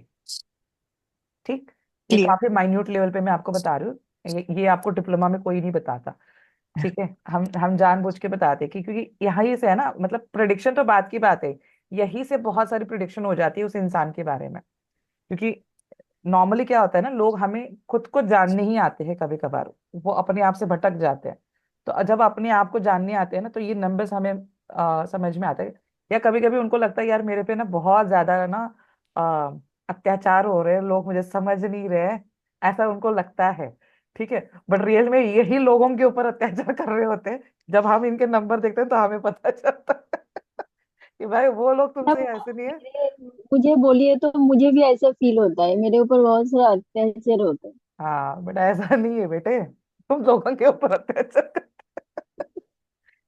ठीक। ये क्लियर। काफी माइन्यूट लेवल पे मैं आपको बता रही हूँ, ये आपको डिप्लोमा में कोई नहीं बताता। ठीक है, हम जानबूझ के बताते हैं क्योंकि यही से है ना, मतलब प्रिडिक्शन तो बात की बात है, यही से बहुत सारी प्रिडिक्शन हो जाती है उस इंसान के बारे में। क्योंकि नॉर्मली क्या होता है ना, लोग हमें खुद को जानने ही आते हैं, कभी कभार वो अपने आप से भटक जाते हैं। तो जब अपने आप को जानने आते हैं ना, तो ये नंबर्स हमें समझ में आते हैं। या कभी कभी उनको लगता है यार मेरे पे ना बहुत ज्यादा ना अ, अत्याचार हो रहे हैं, लोग मुझे समझ नहीं रहे हैं, ऐसा उनको लगता है। ठीक है, बट रियल में यही लोगों के ऊपर अत्याचार कर रहे होते हैं। जब हम इनके नंबर देखते हैं तो हमें पता चलता है कि भाई वो लोग अब तुमसे ऐसे नहीं है। मुझे बोलिए तो मुझे भी ऐसा फील होता है, मेरे ऊपर बहुत सारा अत्याचार होता है। हाँ, बट ऐसा नहीं है बेटे, तुम लोगों के ऊपर अत्याचार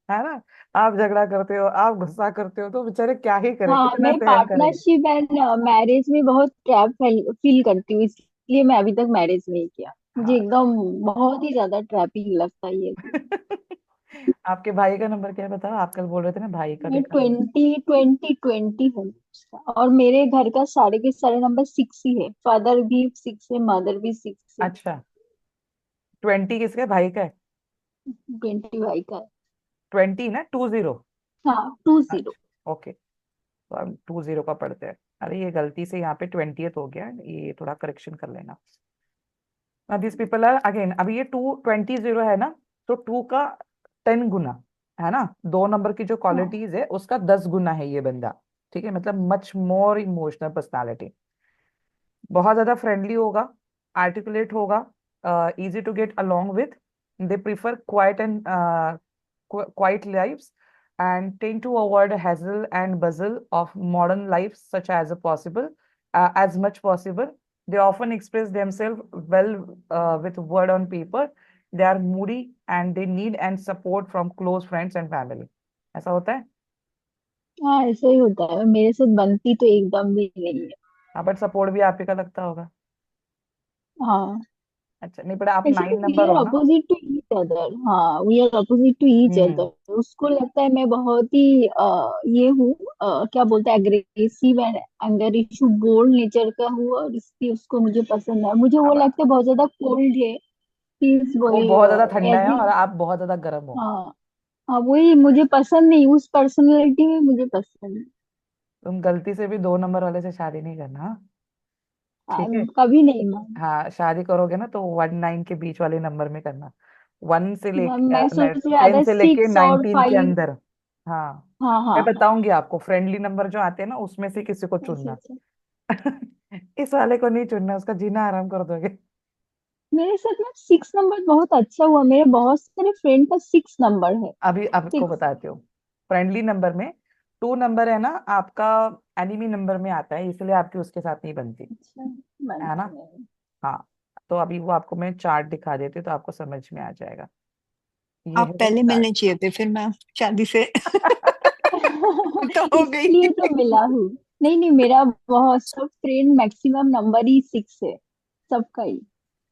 है ना? आप झगड़ा करते हो, आप गुस्सा करते हो, तो बेचारे क्या ही करें, हाँ, कितना मैं सहन करेंगे। पार्टनरशिप एंड मैरिज में बहुत ट्रैप फील करती हूँ, इसलिए मैं अभी तक मैरिज नहीं किया। मुझे हाँ। एकदम बहुत ही ज्यादा ट्रैपिंग लगता है ये। आपके भाई का नंबर क्या है बताओ? आप कल बोल रहे थे ना भाई का मैं देखा था। 20 20 20 हूँ उसका, और मेरे घर का सारे के सारे नंबर 6 ही है। फादर भी 6 है, मदर भी 6 है। अच्छा, 20 किसका है? भाई का है? 20 भाई का है। 20 ना, 20? हाँ, 20। अच्छा, ओके। तो हम 20 का पढ़ते हैं। अरे ये गलती से यहाँ पे 20th हो गया, ये थोड़ा करेक्शन कर लेना। दिस पीपल आर अगेन, अभी ये 2 20 है ना, तो 2 का 10 गुना, है ना? 2 नंबर की जो हाँ। क्वालिटीज है उसका 10 गुना है ये बंदा। ठीक है, मतलब मच मोर इमोशनल पर्सनालिटी, बहुत ज्यादा फ्रेंडली होगा, आर्टिकुलेट होगा, easy to get along with, they prefer quite and quiet lives and tend to avoid hassle and bustle of modern life such as possible, as much possible. They often express themselves well with word on paper. They are moody and they need and support from close friends and family. ऐसा होता है? हाँ, ऐसा ही होता है, मेरे साथ बनती तो एकदम भी नहीं है। हाँ, बट सपोर्ट भी आप ही का लगता होगा। हाँ, अच्छा, नहीं, पर आप actually nine we number are हो ना? Opposite to each other. हाँ, we are opposite to each hmm. Other. उसको लगता है मैं बहुत ही ये हूँ, क्या बोलते हैं, aggressive and anger issue, bold nature का हूँ, और इसलिए उसको मुझे पसंद है। मुझे वो अब लगता है बहुत ज्यादा कोल्ड है। प्लीज वो वही बहुत ज्यादा ठंडा है एवरी। और आप बहुत ज्यादा गर्म हो। हाँ। हाँ, वही मुझे पसंद नहीं, उस पर्सनैलिटी में मुझे पसंद नहीं। तुम गलती से भी 2 नंबर वाले से शादी नहीं करना, हाँ? ठीक है। कभी नहीं मैम। हाँ, शादी करोगे ना तो 1 9 के बीच वाले नंबर में करना। वन से मैम लेके मैं सोच रही टेन अदर से लेके 6 और 5। 19 के अंदर। हाँ, हाँ मैं हाँ हाँ। बताऊंगी आपको, फ्रेंडली नंबर जो आते हैं ना उसमें से किसी को अच्छा चुनना। अच्छा। इस वाले को नहीं चुनना, उसका जीना आराम कर दोगे। मेरे साथ में 6 नंबर बहुत अच्छा हुआ, मेरे बहुत सारे फ्रेंड का 6 नंबर है। अभी आपको 6। बताती हूँ। फ्रेंडली नंबर में 2 नंबर है ना आपका, एनिमी नंबर में आता है, इसलिए आपकी उसके साथ नहीं बनती, अच्छा है ना? बनते हैं। हाँ, तो अभी वो आपको मैं चार्ट दिखा देती हूँ तो आपको समझ में आ जाएगा। ये आप है वो पहले चार्ट। मिलने चाहिए थे, फिर मैं शादी से तो हो गई। इसलिए तो मिला हूँ। नहीं नहीं, मेरा बहुत सब फ्रेंड मैक्सिमम नंबर ही 6 है, सबका ही।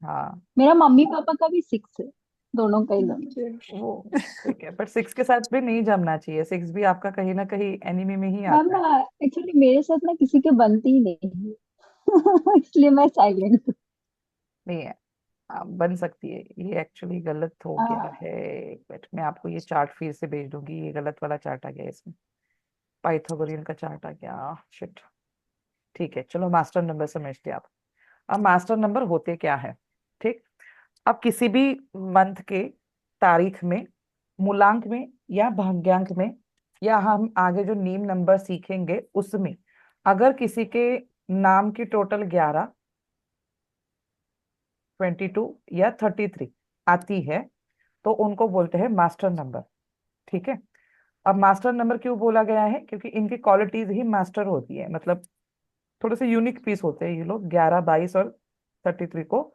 हाँ, मेरा मम्मी पापा का भी 6 है, दोनों का ही दोनों। वो ठीक है, पर 6 के साथ भी नहीं जमना चाहिए, 6 भी आपका कहीं ना कहीं एनिमी में ही मैम आता है। एक्चुअली मेरे साथ ना किसी के बनती ही नहीं है इसलिए मैं साइलेंट नहीं है, बन सकती है, ये एक्चुअली गलत हो गया हूँ। है। बट मैं आपको ये चार्ट फिर से भेज दूंगी, ये गलत वाला चार्ट आ गया इसमें, पाइथागोरियन का चार्ट आ गया, शिट। ठीक है, चलो मास्टर नंबर समझते हैं आप। अब मास्टर नंबर होते क्या है, ठीक? अब किसी भी मंथ के तारीख में, मूलांक में या भाग्यांक में, या हम आगे जो नीम नंबर सीखेंगे उसमें, अगर किसी के नाम की टोटल 11, 22 या 33 आती है तो उनको बोलते हैं मास्टर नंबर। ठीक है। अब मास्टर नंबर क्यों बोला गया है? क्योंकि इनकी क्वालिटीज ही मास्टर होती है, मतलब थोड़े से यूनिक पीस होते हैं ये लोग, 11, 22 और 33 को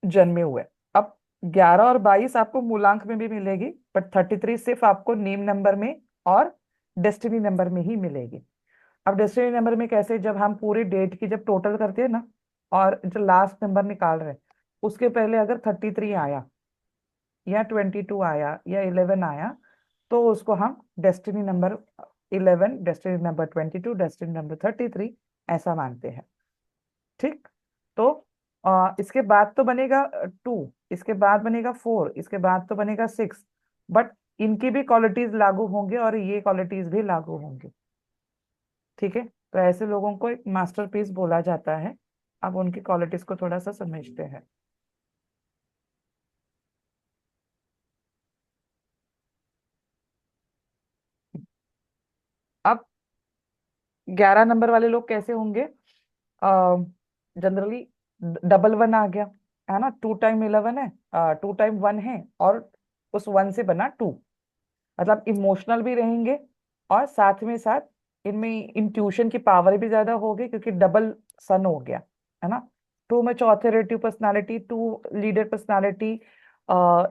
जन्मे हुए। अब 11 और 22 आपको मूलांक में भी मिलेगी, बट 33 सिर्फ आपको नेम नंबर में और डेस्टिनी नंबर में ही मिलेगी। अब डेस्टिनी नंबर में कैसे, जब हम पूरी डेट की जब टोटल करते हैं ना, और जो लास्ट नंबर निकाल रहे हैं उसके पहले अगर 33 आया या 22 आया या 11 आया तो उसको हम destiny number 11, destiny number 22, destiny number 33 ऐसा मानते हैं। ठीक। तो इसके बाद तो बनेगा 2, इसके बाद बनेगा 4, इसके बाद तो बनेगा 6, बट इनकी भी क्वालिटीज लागू होंगे और ये क्वालिटीज भी लागू होंगे। ठीक है, तो ऐसे लोगों को एक मास्टरपीस बोला जाता है। अब उनकी क्वालिटीज को थोड़ा सा समझते हैं। अब 11 नंबर वाले लोग कैसे होंगे? जनरली डबल वन आ गया, है ना? 2 टाइम 11 है, 2 टाइम 1 है, और उस 1 से बना 2, मतलब इमोशनल भी रहेंगे, और साथ में साथ इनमें इंट्यूशन की पावर भी ज्यादा होगी क्योंकि डबल सन हो गया, है ना? 2 में authoritative personality, 2 leader personality,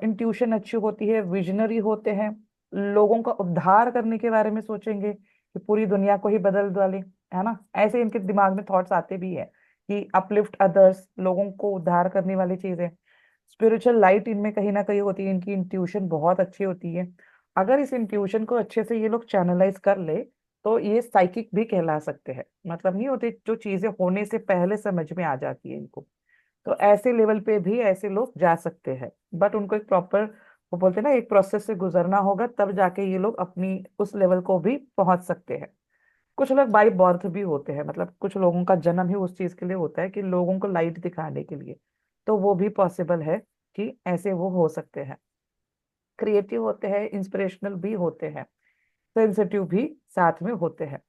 intuition अच्छी होती है, विजनरी होते हैं, लोगों का उद्धार करने के बारे में सोचेंगे कि पूरी दुनिया को ही बदल डाले, है ना? ऐसे इनके दिमाग में थॉट्स आते भी है कि अपलिफ्ट अदर्स, लोगों को उद्धार करने वाली चीजें। स्पिरिचुअल लाइट इनमें कहीं ना कहीं होती है, इनकी इंट्यूशन बहुत अच्छी होती है। अगर इस इंट्यूशन को अच्छे से ये लोग चैनलाइज कर ले तो ये साइकिक भी कहला सकते हैं, मतलब नहीं होते जो चीजें होने से पहले समझ में आ जाती है इनको। तो ऐसे लेवल पे भी ऐसे लोग जा सकते हैं, बट उनको एक प्रॉपर, वो बोलते हैं ना, एक प्रोसेस से गुजरना होगा तब जाके ये लोग अपनी उस लेवल को भी पहुंच सकते हैं। कुछ लोग बाई बर्थ भी होते हैं, मतलब कुछ लोगों का जन्म ही उस चीज के लिए होता है कि लोगों को लाइट दिखाने के लिए, तो वो भी पॉसिबल है कि ऐसे वो हो सकते हैं। क्रिएटिव होते हैं, इंस्पिरेशनल भी होते हैं, सेंसिटिव भी साथ में होते हैं।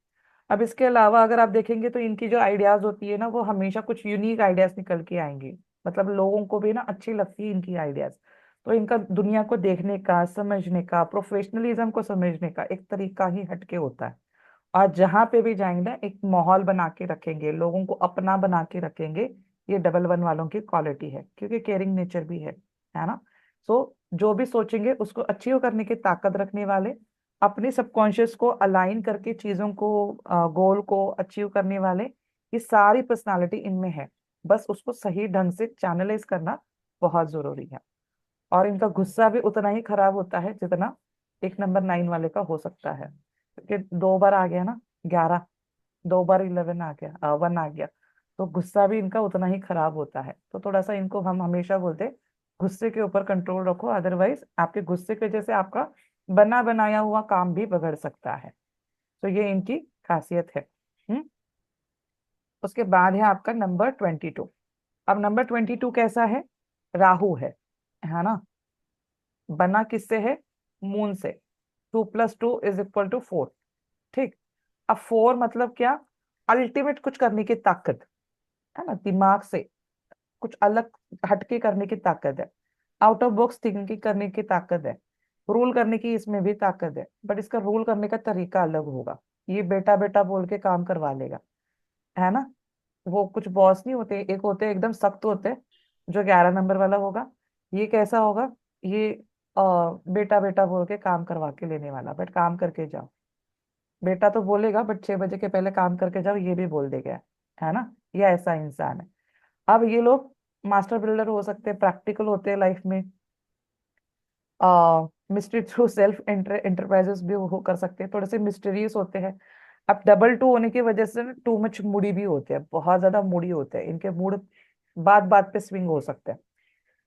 अब इसके अलावा अगर आप देखेंगे तो इनकी जो आइडियाज होती है ना, वो हमेशा कुछ यूनिक आइडियाज निकल के आएंगी, मतलब लोगों को भी ना अच्छी लगती है इनकी आइडियाज। तो इनका दुनिया को देखने का, समझने का, प्रोफेशनलिज्म को समझने का एक तरीका ही हटके होता है। और जहां पे भी जाएंगे ना एक माहौल बना के रखेंगे, लोगों को अपना बना के रखेंगे। ये डबल वन वालों की क्वालिटी है, क्योंकि केयरिंग नेचर भी है ना? सो जो भी सोचेंगे उसको अचीव करने की ताकत रखने वाले, अपने सबकॉन्शियस को अलाइन करके चीजों को, गोल को अचीव करने वाले, ये सारी पर्सनालिटी इनमें है। बस उसको सही ढंग से चैनलाइज करना बहुत जरूरी है। और इनका गुस्सा भी उतना ही खराब होता है जितना एक नंबर 9 वाले का हो सकता है, क्योंकि 2 बार आ गया ना 11, 2 बार 11 आ गया, 1 आ गया, तो गुस्सा भी इनका उतना ही खराब होता है। तो थोड़ा सा इनको हम हमेशा बोलते हैं गुस्से के ऊपर कंट्रोल रखो, अदरवाइज आपके गुस्से की वजह से आपका बना बनाया हुआ काम भी बिगड़ सकता है। तो ये इनकी खासियत है। हम्म। उसके बाद है आपका नंबर 22। अब नंबर 22 कैसा है? राहु है ना? बना किससे है? मून से। 2 + 2 = 4। ठीक। अब 4 मतलब क्या? अल्टीमेट कुछ करने की ताकत, है ना? दिमाग से कुछ अलग हटके करने की ताकत है। आउट ऑफ बॉक्स थिंकिंग करने की ताकत है। रूल करने की इसमें भी ताकत है, बट इसका रूल करने का तरीका अलग होगा। ये बेटा बेटा बोल के काम करवा लेगा, है ना? वो कुछ बॉस नहीं होते, एक होते हैं एकदम सख्त होते हैं, जो 11 नंबर वाला होगा। ये कैसा होगा? ये बेटा बेटा बोल के काम करवा के लेने वाला, बट काम करके जाओ। बेटा तो बोलेगा, बट 6 बजे के पहले काम करके जाओ, ये भी बोल देगा, है ना? ये ऐसा इंसान है। अब ये लोग मास्टर बिल्डर हो सकते हैं, प्रैक्टिकल होते हैं लाइफ में, मिस्ट्री थ्रू सेल्फ इंटरप्राइजेस भी वो कर सकते हैं, थोड़े से मिस्टीरियस होते हैं। अब डबल टू होने की वजह से टू मच मूडी भी होते हैं, बहुत ज्यादा मूडी होते हैं, इनके मूड बात बात पे स्विंग हो सकते हैं,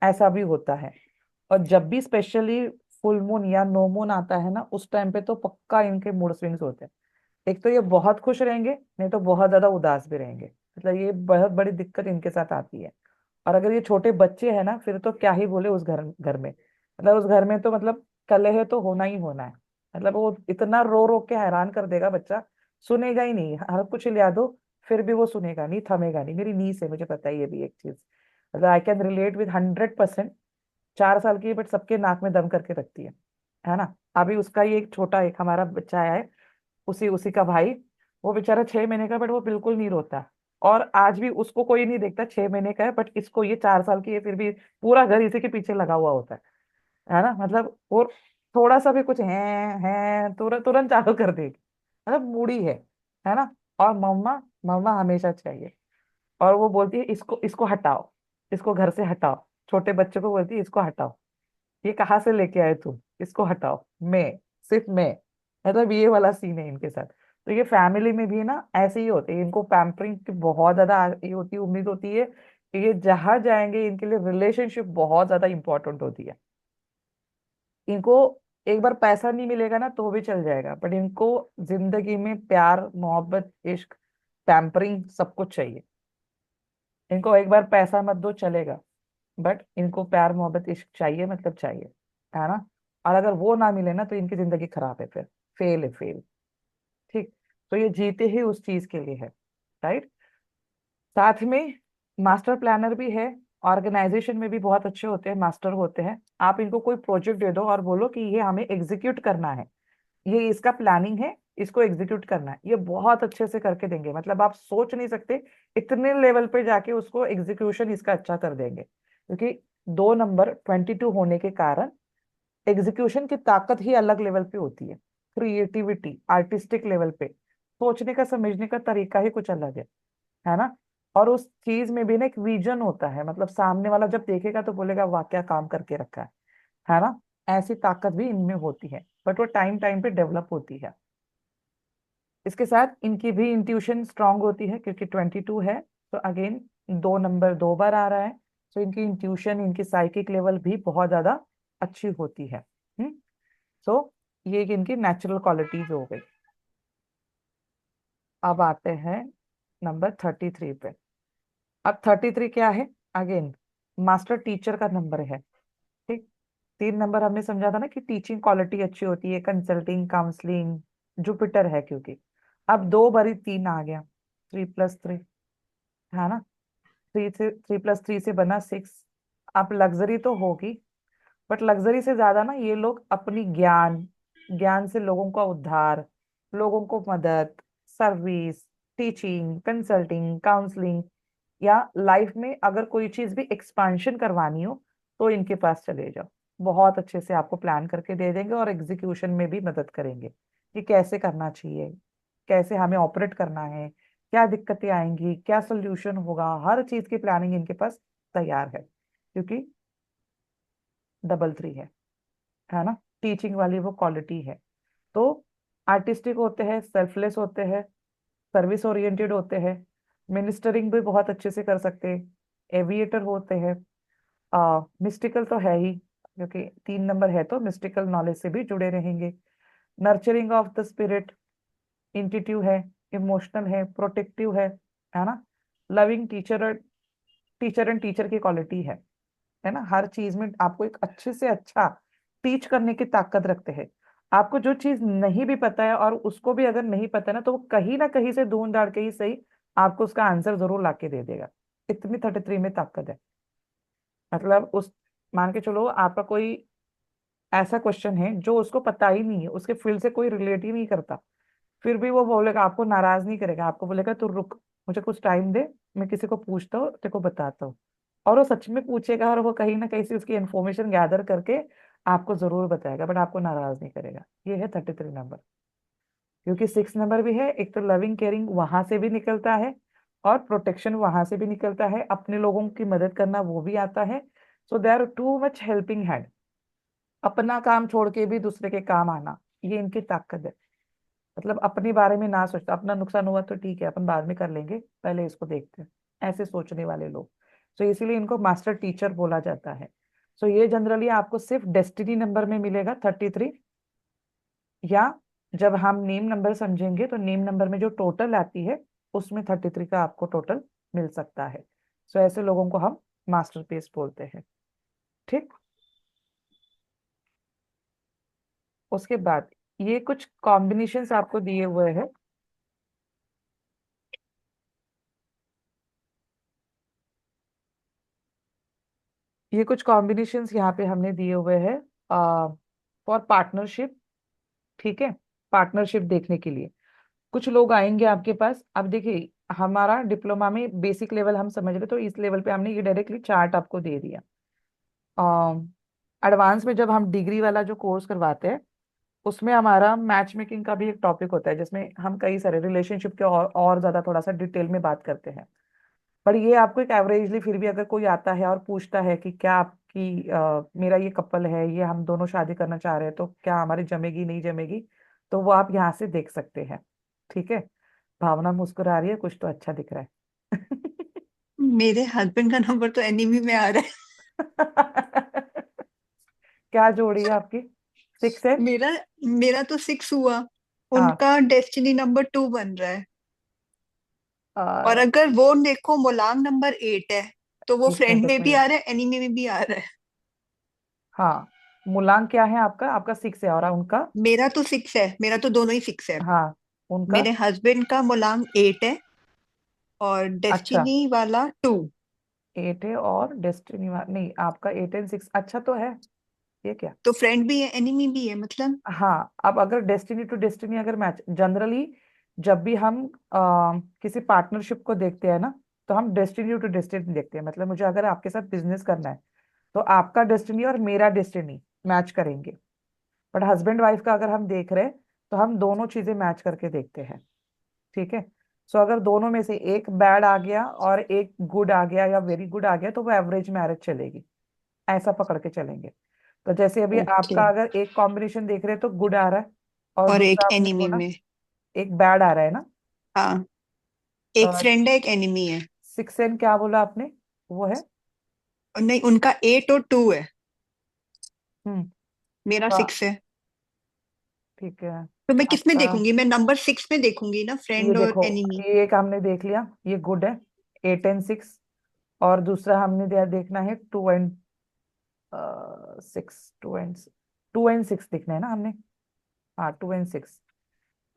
ऐसा भी होता है। और जब भी स्पेशली फुल मून या नो मून आता है ना, उस टाइम पे तो पक्का इनके मूड स्विंग्स होते हैं। एक तो ये बहुत खुश रहेंगे, नहीं तो बहुत ज्यादा उदास भी रहेंगे, मतलब ये बहुत बड़ी दिक्कत इनके साथ आती है। और अगर ये छोटे बच्चे हैं ना, फिर तो क्या ही बोले उस घर घर में, मतलब उस घर में तो मतलब कलह तो होना ही होना है। मतलब वो इतना रो रो के हैरान कर देगा बच्चा, सुनेगा ही नहीं, हर कुछ लिया दो फिर भी वो सुनेगा नहीं, थमेगा नहीं। मेरी नीस है, मुझे पता है ये भी एक चीज, मतलब आई कैन रिलेट विद 100%। 4 साल की, बट सबके नाक में दम करके रखती है ना? अभी उसका ही एक छोटा एक हमारा बच्चा आया है, उसी उसी का भाई, वो बेचारा 6 महीने का, बट वो बिल्कुल नहीं रोता। और आज भी उसको कोई नहीं देखता, 6 महीने का है, बट इसको ये 4 साल की है, फिर भी पूरा घर इसी के पीछे लगा हुआ होता है ना? मतलब और थोड़ा सा भी कुछ है तुरंत तुरंत चालू कर देगी, मतलब मूडी है ना? और मम्मा मम्मा हमेशा चाहिए। और वो बोलती है इसको इसको हटाओ, इसको घर से हटाओ। छोटे बच्चे को बोलती है इसको हटाओ, ये कहाँ से लेके आए तुम, इसको हटाओ। मैं, सिर्फ मैं, मतलब ये वाला सीन है इनके साथ। तो ये फैमिली में भी ना ऐसे ही होते हैं, इनको पैम्परिंग की बहुत ज्यादा ये होती है, उम्मीद होती है कि ये जहां जाएंगे इनके लिए रिलेशनशिप बहुत ज्यादा इंपॉर्टेंट होती है। इनको एक बार पैसा नहीं मिलेगा ना तो भी चल जाएगा, बट इनको जिंदगी में प्यार मोहब्बत इश्क पैम्परिंग सब कुछ चाहिए। इनको एक बार पैसा मत दो चलेगा, बट इनको प्यार मोहब्बत इश्क चाहिए, मतलब चाहिए, है ना? और अगर वो ना मिले ना तो इनकी जिंदगी खराब है, फिर फेल है, फेल। ठीक। तो ये जीते ही उस चीज के लिए है, राइट? साथ में मास्टर प्लानर भी है, ऑर्गेनाइजेशन में भी बहुत अच्छे होते हैं, मास्टर होते हैं। आप इनको कोई प्रोजेक्ट दे दो और बोलो कि ये हमें एग्जीक्यूट करना है, ये इसका प्लानिंग है, इसको एग्जीक्यूट करना है, ये बहुत अच्छे से करके देंगे। मतलब आप सोच नहीं सकते इतने लेवल पे जाके उसको एग्जीक्यूशन इसका अच्छा कर देंगे, क्योंकि 2 नंबर 22 होने के कारण एग्जीक्यूशन की ताकत ही अलग लेवल पे होती है। क्रिएटिविटी आर्टिस्टिक लेवल पे, सोचने का समझने का तरीका ही कुछ अलग है ना? और उस चीज में भी ना एक विजन होता है, मतलब सामने वाला जब देखेगा तो बोलेगा वाह क्या काम करके रखा है ना? ऐसी ताकत भी इनमें होती है, बट वो टाइम टाइम पे डेवलप होती है। इसके साथ इनकी भी इंट्यूशन स्ट्रांग होती है, क्योंकि 22 है, तो अगेन 2 नंबर 2 बार आ रहा है, तो इनकी इंट्यूशन इनकी साइकिक लेवल भी बहुत ज्यादा अच्छी होती है। हम्म। सो ये एक इनकी नेचुरल क्वालिटीज हो गई। अब आते हैं नंबर 33 पे। अब 33 क्या है? अगेन मास्टर टीचर का नंबर है। ठीक। 3 नंबर हमने समझा था ना कि टीचिंग क्वालिटी अच्छी होती है, कंसल्टिंग काउंसलिंग जुपिटर है, क्योंकि अब 2 बारी 3 आ गया, 3 + 3, है ना? 3 से 3 + 3 से बना 6। अब लग्जरी तो होगी, बट लग्जरी से ज्यादा ना ये लोग अपनी ज्ञान ज्ञान से लोगों का उद्धार, लोगों को मदद, सर्विस, टीचिंग कंसल्टिंग काउंसलिंग, या लाइफ में अगर कोई चीज भी एक्सपांशन करवानी हो तो इनके पास चले जाओ। बहुत अच्छे से आपको प्लान करके दे देंगे और एग्जीक्यूशन में भी मदद करेंगे कि कैसे करना चाहिए, कैसे हमें ऑपरेट करना है, क्या दिक्कतें आएंगी, क्या सोल्यूशन होगा, हर चीज की प्लानिंग इनके पास तैयार है, क्योंकि 3 है ना? टीचिंग वाली वो क्वालिटी है। तो आर्टिस्टिक होते हैं, सेल्फलेस होते हैं, सर्विस ओरिएंटेड होते हैं, मिनिस्टरिंग भी बहुत अच्छे से कर सकते हैं, एविएटर होते हैं, मिस्टिकल तो है ही, क्योंकि 3 नंबर है तो मिस्टिकल नॉलेज से भी जुड़े रहेंगे, nurturing of the spirit, intuitive है, इमोशनल है, प्रोटेक्टिव है ना। Loving teacher, teacher and teacher की क्वालिटी है ना। हर चीज में आपको एक अच्छे से अच्छा टीच करने की ताकत रखते हैं। आपको जो चीज नहीं भी पता है और उसको भी अगर नहीं पता है ना, तो वो कहीं ना कहीं से ढूंढ डाल के ही सही आपको उसका आंसर जरूर ला के दे देगा। इतनी 33 में ताकत है। मतलब उस, मान के चलो आपका कोई ऐसा क्वेश्चन है जो उसको पता ही नहीं है, उसके फील्ड से कोई रिलेट ही नहीं करता, फिर भी वो बोलेगा, आपको नाराज नहीं करेगा, आपको बोलेगा तू रुक, मुझे कुछ टाइम दे, मैं किसी को पूछता हूँ, तेरे को बताता हूँ। और वो सच में पूछेगा और वो कहीं ना कहीं से उसकी इन्फॉर्मेशन गैदर करके आपको जरूर बताएगा, बट आपको नाराज नहीं करेगा। ये है 33 नंबर। क्योंकि 6 नंबर भी है, एक तो लविंग केयरिंग वहां से भी निकलता है, और प्रोटेक्शन वहां से भी निकलता है, अपने लोगों की मदद करना वो भी आता है। So they are too much helping hand. अपना काम छोड़ के भी दूसरे के काम आना, ये इनकी ताकत है। मतलब अपने बारे में ना सोचता, अपना नुकसान हुआ तो ठीक है, अपन बाद में कर लेंगे, पहले इसको देखते हैं, ऐसे सोचने वाले लोग। सो इसीलिए इनको मास्टर टीचर बोला जाता है। सो ये जनरली आपको सिर्फ डेस्टिनी नंबर में मिलेगा 33, या जब हम नेम नंबर समझेंगे तो नेम नंबर में जो टोटल आती है उसमें 33 का आपको टोटल मिल सकता है। सो ऐसे लोगों को हम मास्टर पीस बोलते हैं। ठीक। उसके बाद ये कुछ कॉम्बिनेशंस आपको दिए हुए हैं। ये कुछ कॉम्बिनेशंस यहाँ पे हमने दिए हुए हैं फॉर पार्टनरशिप। ठीक है। पार्टनरशिप देखने के लिए कुछ लोग आएंगे आपके पास। अब देखिए, हमारा डिप्लोमा में बेसिक लेवल हम समझ रहे, तो इस लेवल पे हमने ये डायरेक्टली चार्ट आपको दे दिया। एडवांस में जब हम डिग्री वाला जो कोर्स करवाते हैं, उसमें हमारा मैच मेकिंग का भी एक टॉपिक होता है, जिसमें हम कई सारे रिलेशनशिप के और ज्यादा थोड़ा सा डिटेल में बात करते हैं। पर ये आपको एक एवरेजली, फिर भी अगर कोई आता है और पूछता है कि क्या आपकी मेरा ये कपल है, ये हम दोनों शादी करना चाह रहे हैं, तो क्या हमारी जमेगी नहीं जमेगी, तो वो आप यहाँ से देख सकते हैं। ठीक है। भावना मुस्कुरा रही है, कुछ तो अच्छा दिख रहा है। मेरे हस्बैंड का नंबर तो एनिमी में आ रहा है। क्या जोड़ी है आपकी? 6 है। मेरा मेरा तो 6 हुआ, हाँ। उनका डेस्टिनी नंबर 2 बन रहा है। और आ, अगर वो देखो मोलांग नंबर 8 है, तो वो एक फ्रेंड मिनट, एक में भी आ मिनट। रहा है, एनिमी में भी आ रहा है। हाँ। मुलांग क्या है आपका? आपका 6 है, और उनका? मेरा तो 6 है, मेरा तो दोनों ही 6 है। हाँ। उनका? मेरे हस्बैंड का मोलांग 8 है और अच्छा। डेस्टिनी वाला 2। 8 है और डेस्टिनी नहीं, आपका 8 एंड 6 अच्छा तो है। ये क्या? तो फ्रेंड भी है, एनिमी भी है मतलब। हाँ, अब अगर डेस्टिनी टू डेस्टिनी अगर मैच, जनरली जब भी हम किसी पार्टनरशिप को देखते हैं ना, तो हम डेस्टिनी टू डेस्टिनी देखते हैं। मतलब मुझे अगर आपके साथ बिजनेस करना है, तो आपका डेस्टिनी और मेरा डेस्टिनी मैच करेंगे। बट हस्बैंड वाइफ का अगर हम देख रहे हैं, तो हम दोनों चीजें मैच करके देखते हैं। ठीक है। सो अगर दोनों में से एक बैड आ गया और एक गुड आ गया या वेरी गुड आ गया, तो वो एवरेज मैरिज चलेगी, ऐसा पकड़ के चलेंगे। तो जैसे अभी ओके। आपका अगर एक कॉम्बिनेशन देख रहे हैं तो गुड आ रहा है, और और एक दूसरा आपने एनिमी बोला में। एक बैड आ रहा है ना। हाँ, एक फ्रेंड है, एक एनिमी है। 6 एंड क्या बोला आपने? वो है? और नहीं, उनका 8 और 2 है। हम्म। मेरा तो 6 है। ठीक है। तो मैं किस में आपका, देखूंगी? मैं नंबर 6 में देखूंगी ना, ये फ्रेंड और देखो, एनिमी। ये एक हमने देख लिया, ये गुड है, 8 एंड 6। और दूसरा हमने देखना है 2 एंड 6, 2 एंड 6 देखना है ना हमने। हाँ, 2 एंड 6।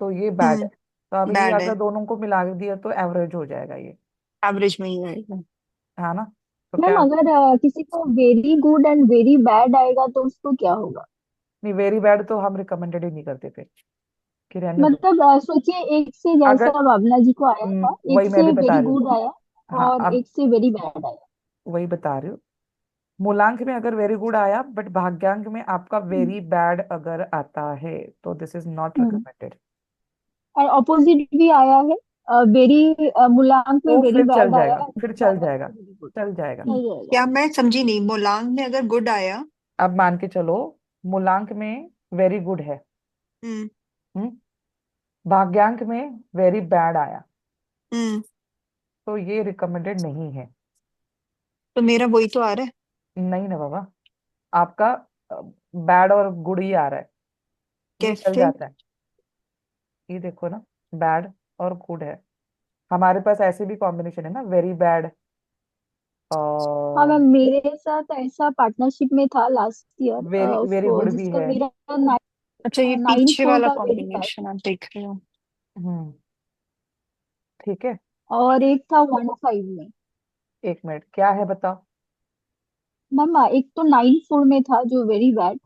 तो ये बैड है। तो अब ये बैड है, अगर दोनों को मिला दिया तो एवरेज हो जाएगा ये। एवरेज में ही आएगा। है ना। तो मैम क्या? अगर किसी को very good and very bad आएगा तो उसको क्या होगा? नहीं, वेरी बैड तो हम रिकमेंडेड ही नहीं करते फिर, कि रहने दो। मतलब सोचिए, एक से अगर जैसा भावना जी को आया था, एक वही मैं से भी बता वेरी रही हूँ। गुड आया हाँ, और अब एक से वेरी बैड आया। वही बता रही हूँ। मूलांक में अगर वेरी गुड आया, बट भाग्यांक में आपका हम्म, वेरी बैड अगर आता है, तो this is not hmm. Recommended. और ऑपोजिट भी आया है, वेरी मूलांक में वो वेरी फिर चल बैड आया, जाएगा, फिर चल भाग्यांक जाएगा, में वेरी गुड, चल जाएगा। चल जाएगा। क्या? मैं समझी नहीं, मोलांग में अगर गुड आया। अब मान के चलो, मूलांक में वेरी गुड है, हम्म। हम्म, भाग्यांक में वेरी बैड आया, हम्म। तो ये रिकमेंडेड नहीं है। तो मेरा वही तो आ रहा है। नहीं ना बाबा, आपका बैड और गुड ही आ रहा है, ये चल कैसे? जाता है। ये देखो ना, बैड और गुड है। हमारे पास ऐसे भी कॉम्बिनेशन है ना, वेरी बैड हाँ और मैम, मेरे साथ ऐसा पार्टनरशिप में था last year, very very good भी जिसका है। मेरा अच्छा, ये 9 पीछे 4 वाला था, वेरी बैड। कॉम्बिनेशन आप देख रहे हो? हम्म। ठीक है। और एक था 1 5 में। एक मिनट, क्या है बताओ। मैम एक तो 9 4 में था जो वेरी बैड।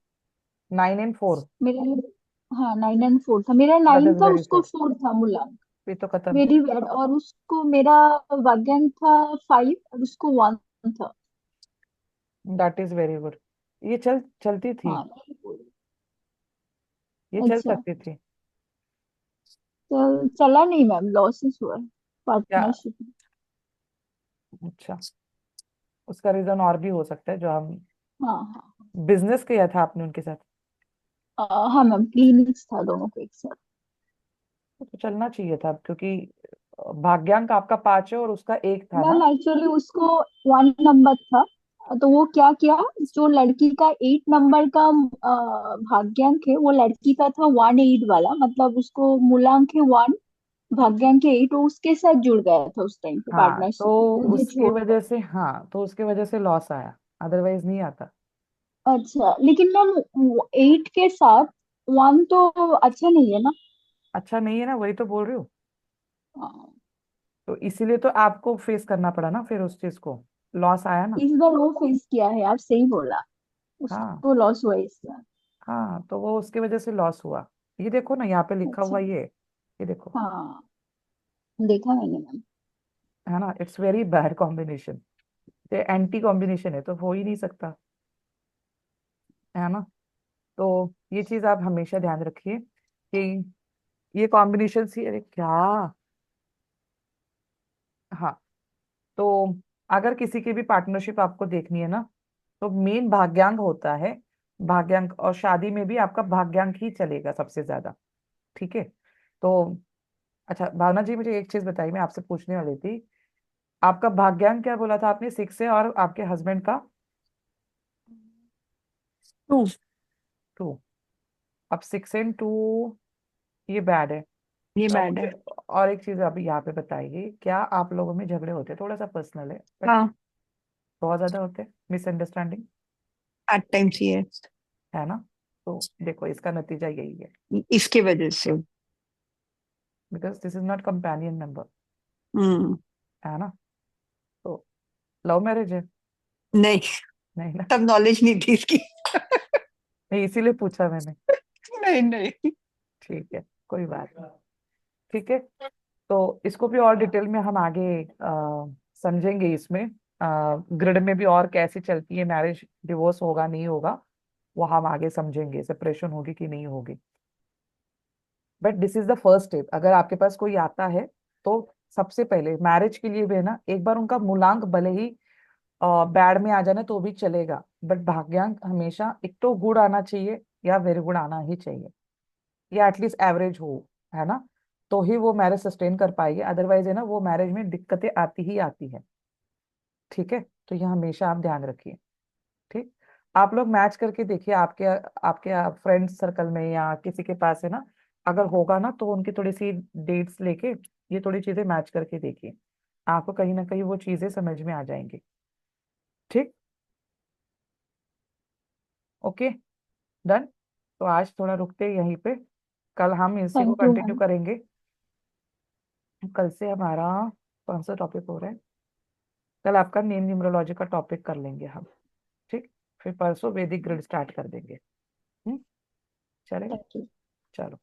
9 and 4। मेरा, हाँ 9 and 4 था, मेरा दैट 9 इज था, वेरी उसको सैड। 4 था मुला। ये तो खत्म। Very bad. और उसको मेरा वाग्यांक था 5 और उसको 1 था। That is very good. ये चलती थी। हाँ। ये चल अच्छा। सकती थी। चला नहीं मैम, लॉसेस हुआ क्या? पार्टनरशिप में। अच्छा, उसका रीजन और भी हो सकता है जो हम हाँ हाँ। बिजनेस किया था आपने उनके साथ। हाँ मैम, क्लिनिक्स था दोनों को एक साथ। तो चलना चाहिए था क्योंकि भाग्यांक आपका 5 है और उसका 1 था मैम ना। एक्चुअली उसको 1 नंबर था, तो वो क्या किया, जो लड़की का 8 नंबर का भाग्यांक है, वो लड़की का था 1 8 वाला, मतलब उसको मूलांक है 1, भाग्यांक है 8, वो उसके साथ जुड़ गया था उस टाइम पे हाँ, पार्टनरशिप में, तो मुझे उसकी छोड़। वजह से, हाँ, तो उसकी वजह से लॉस आया, अदरवाइज नहीं आता। अच्छा, लेकिन मैम 8 के साथ 1 तो अच्छा नहीं है ना। अच्छा नहीं है ना, वही तो बोल रही हूँ। हाँ, तो इसीलिए तो आपको फेस करना पड़ा ना फिर उस चीज को। लॉस आया ना। इस बार वो फेस किया है, आप सही बोला, हाँ। उसको लॉस हुआ है इस बार। हाँ, तो वो उसकी वजह से लॉस हुआ। ये देखो ना, यहाँ पे लिखा अच्छा। हुआ ये देखो। हाँ, देखा मैंने मैम। है ना, इट्स वेरी बैड कॉम्बिनेशन। ये एंटी कॉम्बिनेशन है तो हो ही नहीं सकता। है ना। तो ये चीज आप हमेशा ध्यान रखिए कि ये कॉम्बिनेशन ही, अरे क्या। हाँ। तो अगर किसी की भी पार्टनरशिप आपको देखनी है ना, तो मेन भाग्यांक होता है। भाग्यांक, और शादी में भी आपका भाग्यांक ही चलेगा सबसे ज्यादा। ठीक है। तो अच्छा भावना जी, मुझे एक चीज बताइए, मैं आपसे पूछने वाली थी। आपका भाग्यांक क्या बोला था आपने, 6 है, और आपके हस्बैंड का 2। 2। अब 6 and 2 ये बैड है। ये अब बैड मुझे है। और एक चीज अभी यहाँ पे बताइए, क्या आप लोगों में झगड़े होते हैं? थोड़ा सा पर्सनल है बट हाँ, बहुत ज्यादा होते हैं मिसअंडरस्टैंडिंग। एट टाइम्स ये है ना। तो देखो, इसका नतीजा यही है, इसके वजह से। Because this is not companion number. Hmm. है ना। तो लव मैरिज है? नहीं, नहीं ना। तब नॉलेज नहीं थी इसकी। नहीं, इसीलिए पूछा मैंने। नहीं नहीं। ठीक है, कोई बात नहीं। ठीक है। तो इसको भी और डिटेल में हम आगे समझेंगे। इसमें ग्रिड में भी और कैसे चलती है मैरिज, डिवोर्स होगा नहीं होगा, वो हम आगे समझेंगे, सेपरेशन होगी कि नहीं होगी। But this is the first step. अगर आपके पास कोई आता है तो सबसे पहले मैरिज के लिए भी है ना, एक बार उनका मूलांक भले ही बैड में आ जाना तो भी चलेगा, बट भाग्यांक हमेशा एक तो गुड आना चाहिए या वेरी गुड आना ही चाहिए, या एटलीस्ट एवरेज हो। है ना। तो ही वो मैरिज सस्टेन कर पाएगी, अदरवाइज है ना, वो मैरिज में दिक्कतें आती ही आती है। ठीक है। तो ये हमेशा आप ध्यान रखिए। ठीक। आप लोग मैच करके देखिए, आपके आपके फ्रेंड सर्कल में या किसी के पास है ना, अगर होगा ना तो उनकी थोड़ी सी डेट्स लेके ये थोड़ी चीजें मैच करके देखिए, आपको कहीं ना कहीं वो चीजें समझ में आ जाएंगी। ठीक। ओके। डन। तो आज थोड़ा रुकते हैं यहीं पे, कल हम इसी को थैंक यू कंटिन्यू मैम। करेंगे। कल से हमारा कौन सा टॉपिक हो रहा है? कल आपका नेम न्यूमरोलॉजी का टॉपिक कर लेंगे हम। ठीक। फिर परसों वैदिक ग्रिड स्टार्ट कर देंगे। हम्म। चलेगा। Thank you. चलो।